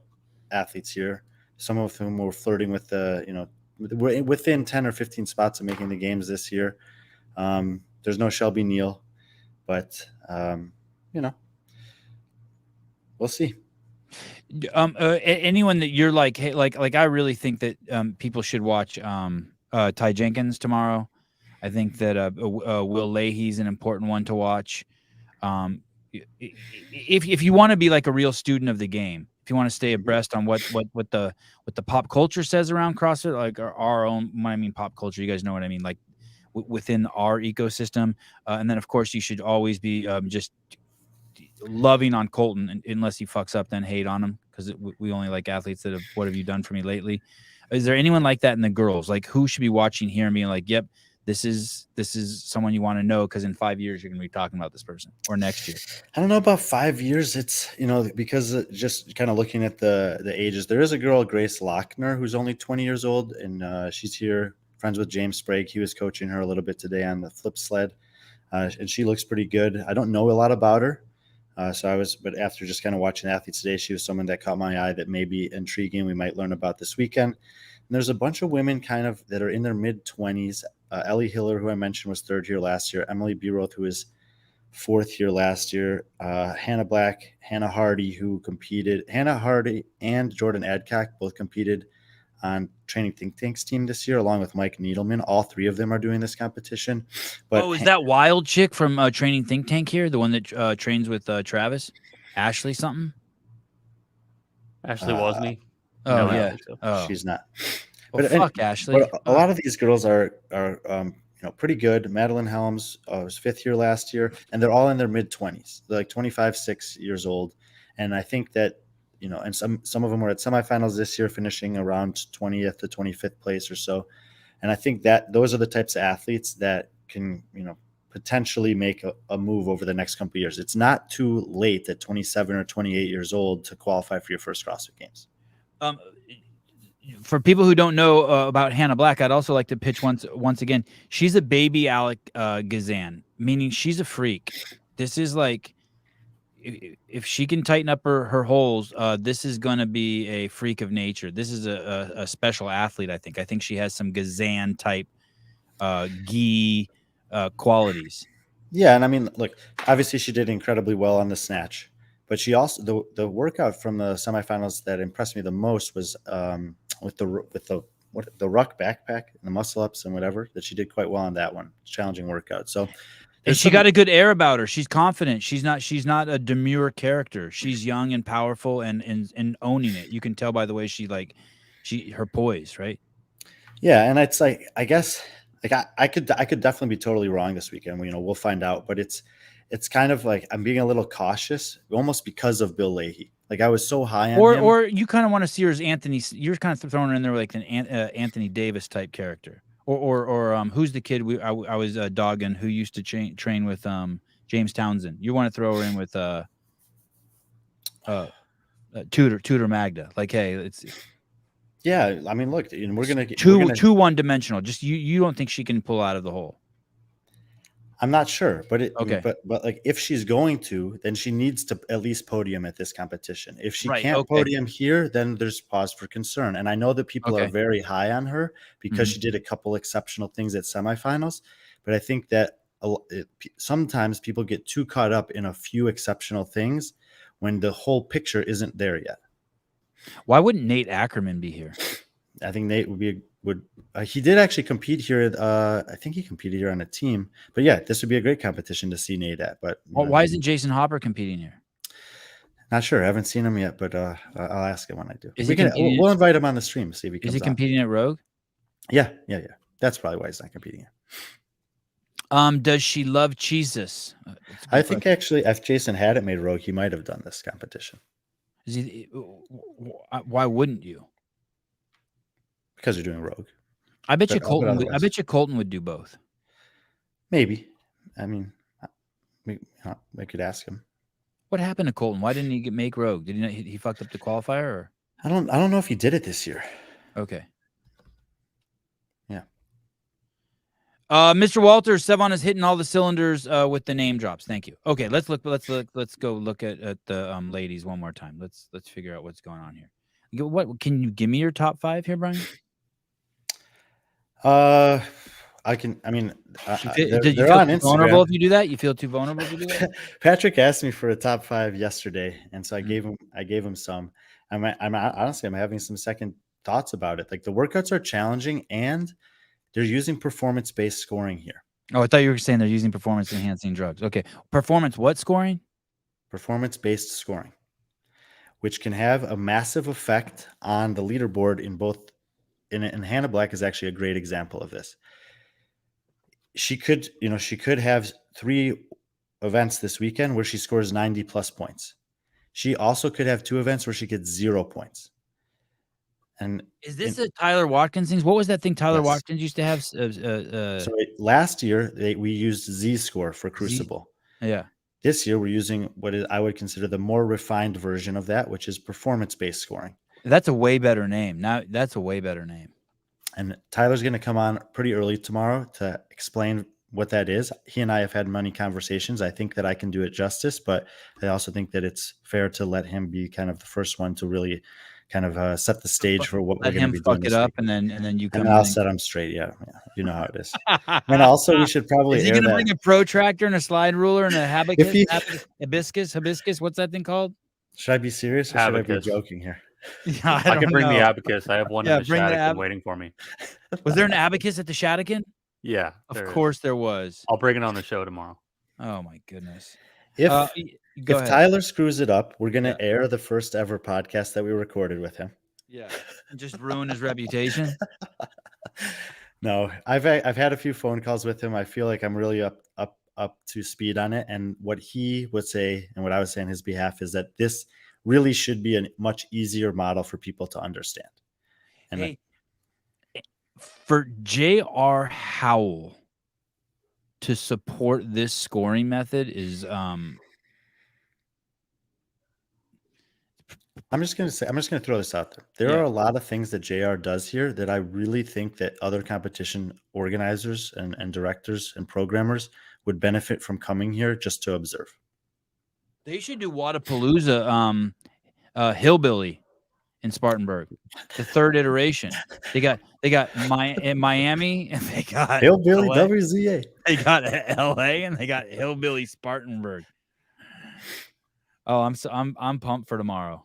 athletes here. Some of whom were flirting with we're within 10 or 15 spots of making the games this year. There's no Shelby Neal, but we'll see. Anyone that you're like, hey, like I really think that people should watch Ty Jenkins tomorrow. I think that Will Leahy's an important one to watch. If you want to be like a real student of the game, if you want to stay abreast on what the pop culture says around CrossFit, like our own, when I mean pop culture, you guys know what I mean, like within our ecosystem. And then of course you should always be just loving on Colton, unless he fucks up, then hate on him, because we only like athletes that have, what have you done for me lately? Is there anyone like that in the girls? Like who should be watching here and being like, yep, this is someone you want to know, because in 5 years you're going to be talking about this person, or next year? I don't know about 5 years. It's, because just kind of looking at the ages, there is a girl, Grace Lochner, who's only 20 years old, and she's here, friends with James Sprague. He was coaching her a little bit today on the flip sled. and she looks pretty good. I don't know a lot about her. But after just kind of watching the athletes today, she was someone that caught my eye that may be intriguing. We might learn about this weekend. And there's a bunch of women kind of that are in their mid-20s. Ellie Hiller, who I mentioned, was third here last year. Emily Buroth, who was fourth here last year. Hannah Black, Hannah Hardy, who competed. Hannah Hardy and Jordan Adcock both competed on Training Think Tank's team this year, along with Mike Needleman. All three of them are doing this competition. But is that wild chick from Training Think Tank here, the one that trains with Travis? Ashley something? Ashley Wozni. Oh, No, I don't yeah. think so. Oh. She's not. Well, fuck Ashley. But a lot of these girls are pretty good. Madeline Helms was fifth year last year, and they're all in their mid-20s. They're like 25, 6 years old. And I think that, and some of them were at semifinals this year, finishing around 20th to 25th place or so. And I think that those are the types of athletes that can, potentially make a move over the next couple of years. It's not too late at 27 or 28 years old to qualify for your first CrossFit Games. For people who don't know about Hannah Black, I'd also like to pitch once again. She's a baby Alec Gazan, meaning she's a freak. This is like, if she can tighten up her holes, this is going to be a freak of nature. This is a special athlete, I think. I think she has some Gazan type gi qualities. Yeah, and I mean, look, obviously she did incredibly well on the snatch, but she also the workout from the semifinals that impressed me the most was with the ruck backpack and the muscle ups and whatever, that she did quite well on that one. Challenging workout. So. And she got a good air about her. She's confident. She's not a demure character. She's young and powerful and owning it. You can tell by the way her poise, right? Yeah, and it's like, I guess, like I could definitely be totally wrong this weekend. We'll find out. But it's kind of like I'm being a little cautious, almost because of Bill Leahy. Like I was so high on him. Or you kind of want to see her as Anthony. You're kind of throwing her in there like an Anthony Davis type character. Or who's the kid I was dogging who used to train with James Townsend? You want to throw her in with Tudor Magda? Like, hey, it's yeah. I mean, look, we're gonna get too one dimensional. Just you don't think she can pull out of the hole? I'm not sure, but okay. But like, if she's going to, then she needs to at least podium at this competition. If she can't podium here, then there's pause for concern. And I know that people are very high on her because she did a couple exceptional things at semifinals. But I think that sometimes people get too caught up in a few exceptional things when the whole picture isn't there yet. Why wouldn't Nate Ackerman be here? I think Nate he did actually compete here. I think he competed here on a team, but yeah, this would be a great competition to see Nate at. But why isn't Jason Hopper competing here? Not sure. I haven't seen him yet, but I'll ask him when I do. We'll invite him on the stream. See if he comes. Is he competing at Rogue? Yeah. That's probably why he's not competing here. Does she love Jesus? I think actually, if Jason hadn't made Rogue, he might have done this competition. Why wouldn't you? Because you're doing Rogue. I bet you Colton would do both. Maybe. I mean, I could ask him. What happened to Colton? Why didn't he make Rogue? Did he fucked up the qualifier? Or? I don't know if he did it this year. Okay. Yeah. Mr. Walters, Sevan is hitting all the cylinders with the name drops. Thank you. Okay, let's go look at the ladies one more time. Let's figure out what's going on here. What can you give me your top 5 here, Brian? I can. I mean, did you feel too vulnerable if you do that? You feel too vulnerable if you do that? Patrick asked me for a top 5 yesterday, and so I gave him some. I'm honestly, I'm having some second thoughts about it. Like, the workouts are challenging, and they're using performance-based scoring here. Oh, I thought you were saying they're using performance-enhancing drugs. Okay, what scoring? Performance-based scoring, which can have a massive effect on the leaderboard in both. And Hannah Black is actually a great example of this. She could have 3 events this weekend where she scores 90 plus points. She also could have 2 events where she gets 0 points. And is this a Tyler Watkins thing? What was that thing Tyler Watkins used to have? So last year we used Z-score for Crucible. Yeah. This year we're using I would consider the more refined version of that, which is performance-based scoring. That's a way better name. That's a way better name. And Tyler's going to come on pretty early tomorrow to explain what that is. He and I have had many conversations. I think that I can do it justice, but I also think that it's fair to let him be kind of the first one to really kind of set the stage for what we're Let going to him be fuck doing it this up, week. and then you come And in. I'll set him straight. Yeah, you know how it is. And also, we should probably Is he air gonna that. bring a protractor and a slide ruler and a If he, hibiscus? What's that thing called? should I be serious or should I be Abacus. joking here? Yeah, I can don't bring the know. abacus. I have one Yeah, in the bring the Shadigan waiting for me. Was there an abacus at the Shadigan? Yeah, Of there is. course there was. I'll bring it on the show tomorrow. Oh my goodness. If Go if ahead. Tyler screws it up, we're going to Yeah. air the first ever podcast that we recorded with him. Yeah, and just ruin his reputation. No, I've had a few phone calls with him. I feel like I'm really up to speed on it. And what he would say and what I would say on his behalf is that this really should be a much easier model for people to understand. And Hey, for J.R. Howell to support this scoring method is I'm just going to throw this out there. There are a lot of things that JR does here that I really think that other competition organizers and directors and programmers would benefit from coming here just to observe. They should do Wadapalooza Hillbilly in Spartanburg, the third iteration. They got Miami and they got Hillbilly LA. WZA. They got LA and they got Hillbilly Spartanburg. Oh, I'm pumped for tomorrow.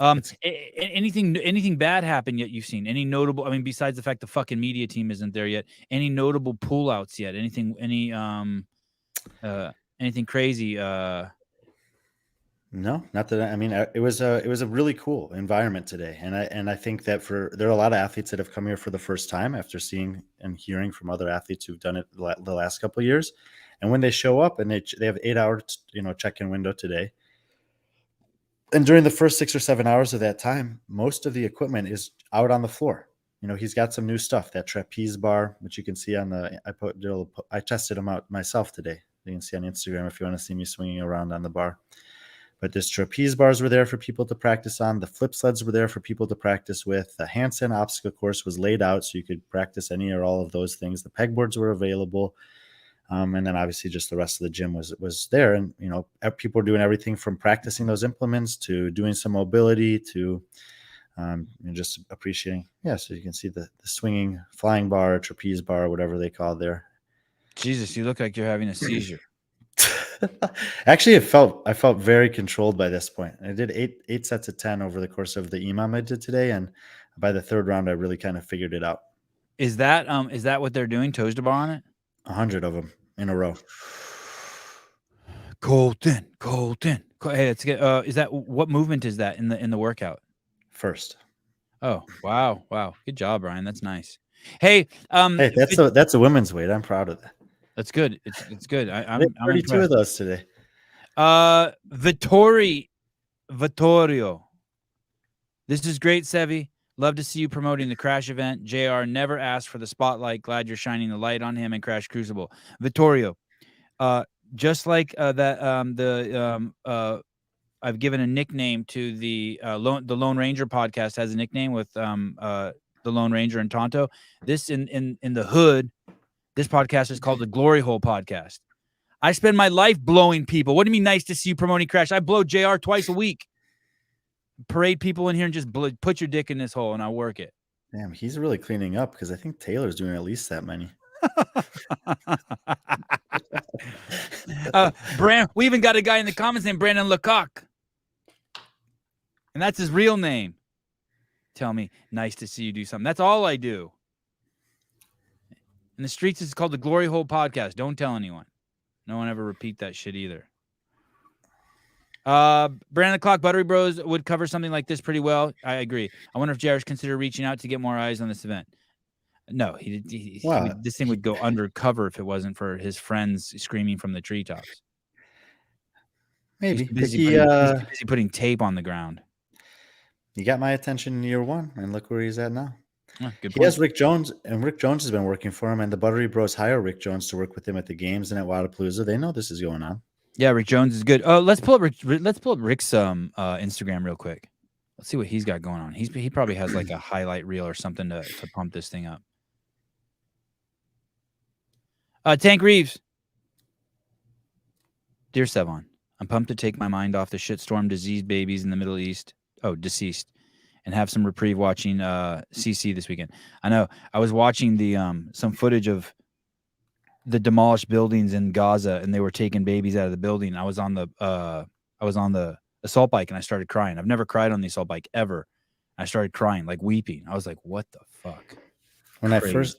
Anything bad happen yet you've seen? Any notable? I mean, besides the fact the fucking media team isn't there yet. Any notable pullouts yet? Anything crazy? No, not that. I mean, it was a really cool environment today, and I think that there are a lot of athletes that have come here for the first time after seeing and hearing from other athletes who've done it the last couple of years, and when they show up and they have 8 hour check-in window today, and during the first 6 or 7 hours of that time, most of the equipment is out on the floor. He's got some new stuff, that trapeze bar, which you can see on I tested them out myself today. You can see on Instagram if you want to see me swinging around on the bar. But this trapeze bars were there for people to practice on. The flip sleds were there for people to practice with. The handstand obstacle course was laid out so you could practice any or all of those things. The pegboards were available. And then obviously just the rest of the gym was there. And, people were doing everything from practicing those implements to doing some mobility to just appreciating. Yeah, so you can see the swinging flying bar, trapeze bar, whatever they call it there. Jesus, you look like you're having a seizure. Actually, I felt very controlled by this point. I did eight sets of 10 over the course of the EMOM I did today, and by the third round, I really kind of figured it out. Is that what they're doing? Toes to bar on it? 100 of them in a row. Colton. Hey, let's get. Is that what movement is that in the workout? First. Oh, wow! Good job, Brian. That's nice. Hey, hey, that's a women's weight. I'm proud of that. That's good. It's good. I'm 32 of those today. Vittorio. This is great, Sevi. Love to see you promoting the Crash event. JR never asked for the spotlight. Glad you're shining the light on him and Crash Crucible. Vittorio, just like I've given a nickname to the Lone Ranger podcast has a nickname with the Lone Ranger and Tonto. This in the hood. This podcast is called the Glory Hole Podcast. I spend my life blowing people. What do you mean nice to see you promoting Crash? I blow JR twice a week. Parade people in here and just put your dick in this hole and I'll work it. Damn, he's really cleaning up because I think Taylor's doing at least that many. We even got a guy in the comments named Brandon Lecoq. And that's his real name. Tell me, nice to see you do something. That's all I do. In the streets, it's called the Glory Hole Podcast. Don't tell anyone. No one ever repeat that shit either. Brandon Clock, Buttery Bros would cover something like this pretty well. I agree. I wonder if Jared's considered reaching out to get more eyes on this event. No, this thing would go undercover if it wasn't for his friends screaming from the treetops. Maybe. He's busy putting tape on the ground. He got my attention in year one, and look where he's at now. Good point. He has Rick Jones, and Rick Jones has been working for him, and the Buttery Bros hire Rick Jones to work with him at the games and at Wadapalooza. They know this is going on. Yeah, Rick Jones is good. Let's pull up Rick's Instagram real quick. Let's see what he's got going on. He probably has like a highlight reel or something to pump this thing up. Tank Reeves. Dear Sevan, I'm pumped to take my mind off the shitstorm diseased babies in the Middle East. Oh, deceased. And have some reprieve watching CC this weekend. I know. I was watching the some footage of the demolished buildings in Gaza, and they were taking babies out of the building. I was on the assault bike, and I started crying. I've never cried on the assault bike ever. I started crying, like weeping. I was like, "What the fuck?" When Crazy.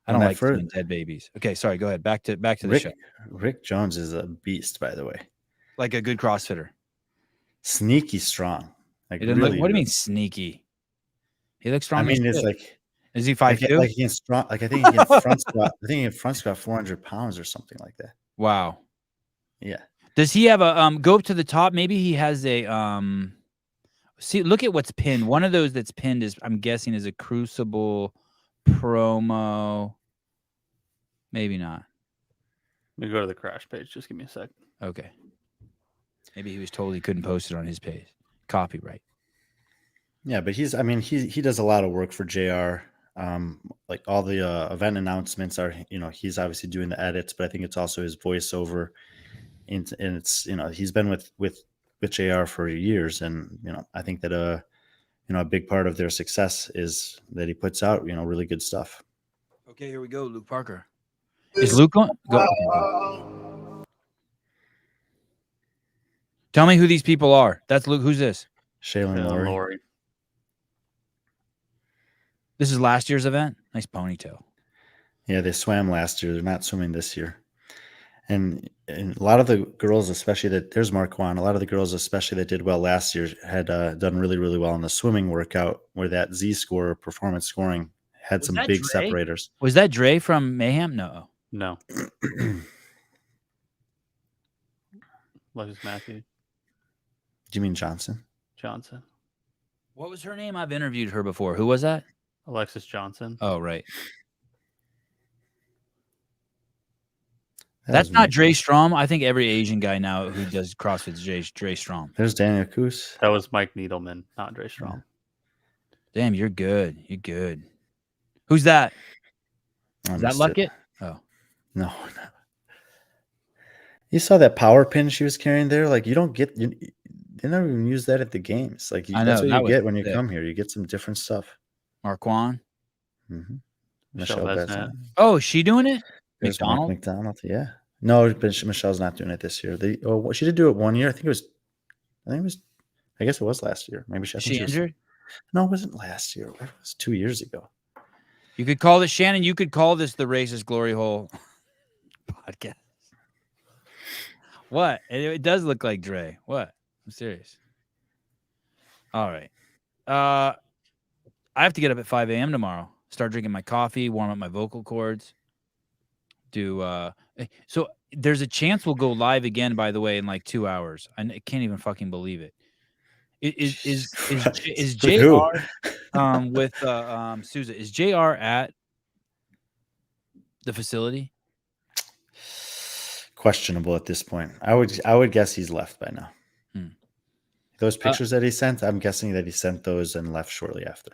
I don't like seeing dead babies. Okay, sorry. Go ahead. Back to the show. Rick Jones is a beast, by the way. Like a good CrossFitter. Sneaky strong. Like Really, what do you mean sneaky? He looks strong. I mean, it's like, is he 5'2"? Like he's strong. Like I think he can front squat. I think he can front squat 400 pounds or something like that. Wow. Yeah. Does he have a go up to the top? Maybe he has a see, look at what's pinned. One of those that's pinned is, I'm guessing, is a Crucible promo. Maybe not. Let me go to the crash page. Just give me a sec. Okay. Maybe he was told he couldn't post it on his page. Copyright. Yeah, but he does a lot of work for JR. Like all the event announcements are, he's obviously doing the edits, but I think it's also his voiceover. And it's, he's been with JR for years. And, I think that, a big part of their success is that he puts out, really good stuff. Okay, here we go. Luke Parker. Is Luke on? Go. Tell me who these people are. That's Luke. Who's this? Shaylin Laurie. This is last year's event. Nice ponytail. Yeah, they swam last year. They're not swimming this year. And a lot of the girls, especially there's Marquand, a lot of the girls, especially that did well last year, had done really, really well in the swimming workout where that Z-score performance scoring had some big separators. Was that Dre from Mayhem? No. Alexis Matthews. Do you mean Johnson? What was her name? I've interviewed her before. Who was that? Alexis Johnson. Oh, right. That's not Dre Strom. I think every Asian guy now who does CrossFit is Dre Strom. There's Daniel Koos. That was Mike Needleman, not Dre Strom. Yeah. Damn, you're good. You're good. Who's that? Is that Luckett? Oh. No. You saw that power pin she was carrying there? Like, you don't get... They never even use that at the games. Like, that's what you get when you come here. You get some different stuff. Marquand. Mm-hmm. Michelle Besnett. Oh, is she doing it? There's McDonald. Yeah. No, but Michelle's not doing it this year. She did do it one year. I guess it was last year. Maybe she injured? No, it wasn't last year. It was 2 years ago. You could call this, Shannon. You could call this the Racist Glory Hole podcast. What? It does look like Dre. What? I'm serious. All right. I have to get up at 5 a.m. tomorrow. Start drinking my coffee, warm up my vocal cords. So there's a chance we'll go live again, by the way, in like 2 hours. I can't even fucking believe it. Is JR with Souza? Is JR at the facility? Questionable at this point. I would guess he's left by now. Those pictures that he sent, I'm guessing that he sent those and left shortly after.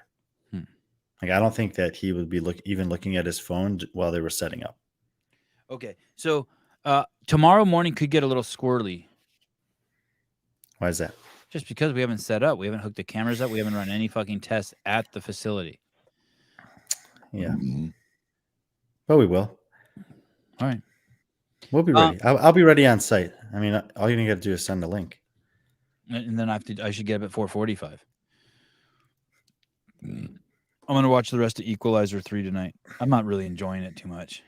Like, I don't think that he would be even looking at his phone while they were setting up. Okay, so tomorrow morning could get a little squirrely. Why is that? Just because we haven't set up. We haven't hooked the cameras up. We haven't run any fucking tests at the facility. Yeah. But we will. All right. We'll be ready. I'll be ready on site. I mean, all you got to do is send a link. And then I should get up at 4:45. I'm going to watch the rest of Equalizer 3 tonight. I'm not really enjoying it too much.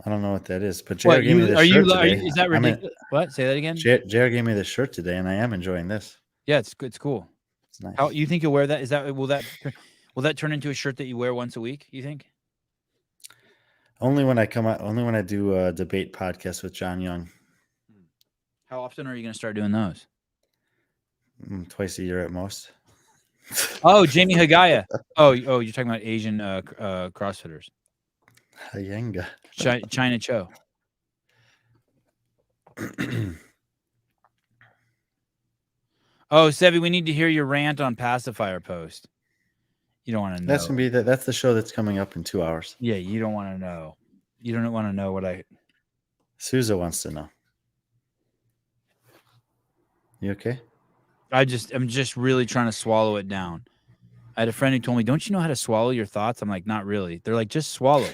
I don't know what that is, but JR gave me this shirt today. Is that ridiculous? What? Say that again? JR gave me this shirt today, and I am enjoying this. Yeah, it's good. It's cool. It's nice. How you think you'll wear that? Will that turn into a shirt that you wear once a week? You think? Only when I come out. Only when I do a debate podcast with John Young. How often are you going to start doing those? Twice a year at most. Oh, Jamie Hagaya. Oh, you're talking about Asian CrossFitters. Hayenga. China Cho. Oh, Sevi, we need to hear your rant on pacifier post. You don't want to know. That's gonna be that's the show that's coming up in 2 hours. Yeah, you don't want to know. You don't want to know what I. Souza wants to know. You okay? I'm just really trying to swallow it down. I had a friend who told me, "Don't you know how to swallow your thoughts?" I'm like, "Not really." They're like, "Just swallow."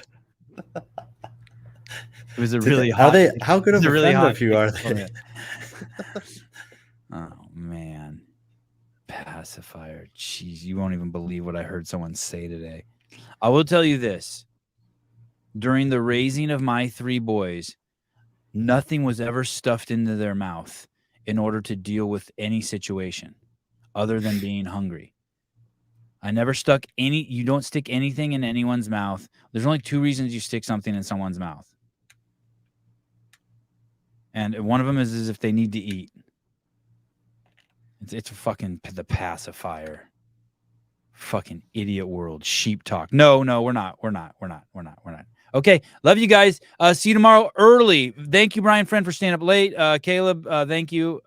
It was a really How hot. how good it's of a a really friend hot of you are they? Oh man, pacifier. Jeez, you won't even believe what I heard someone say today. I will tell you this: during the raising of my 3 boys, nothing was ever stuffed into their mouth in order to deal with any situation other than being hungry. I never stuck any. You don't stick anything in anyone's mouth. There's only 2 reasons you stick something in someone's mouth. And one of them is if they need to eat. It's fucking the pacifier. Fucking idiot world. Sheep talk. No, we're not. We're not. Okay. Love you guys. See you tomorrow early. Thank you, Brian Friend, for staying up late. Caleb, thank you.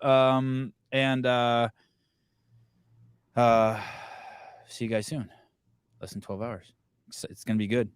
See you guys soon. Less than 12 hours. It's going to be good.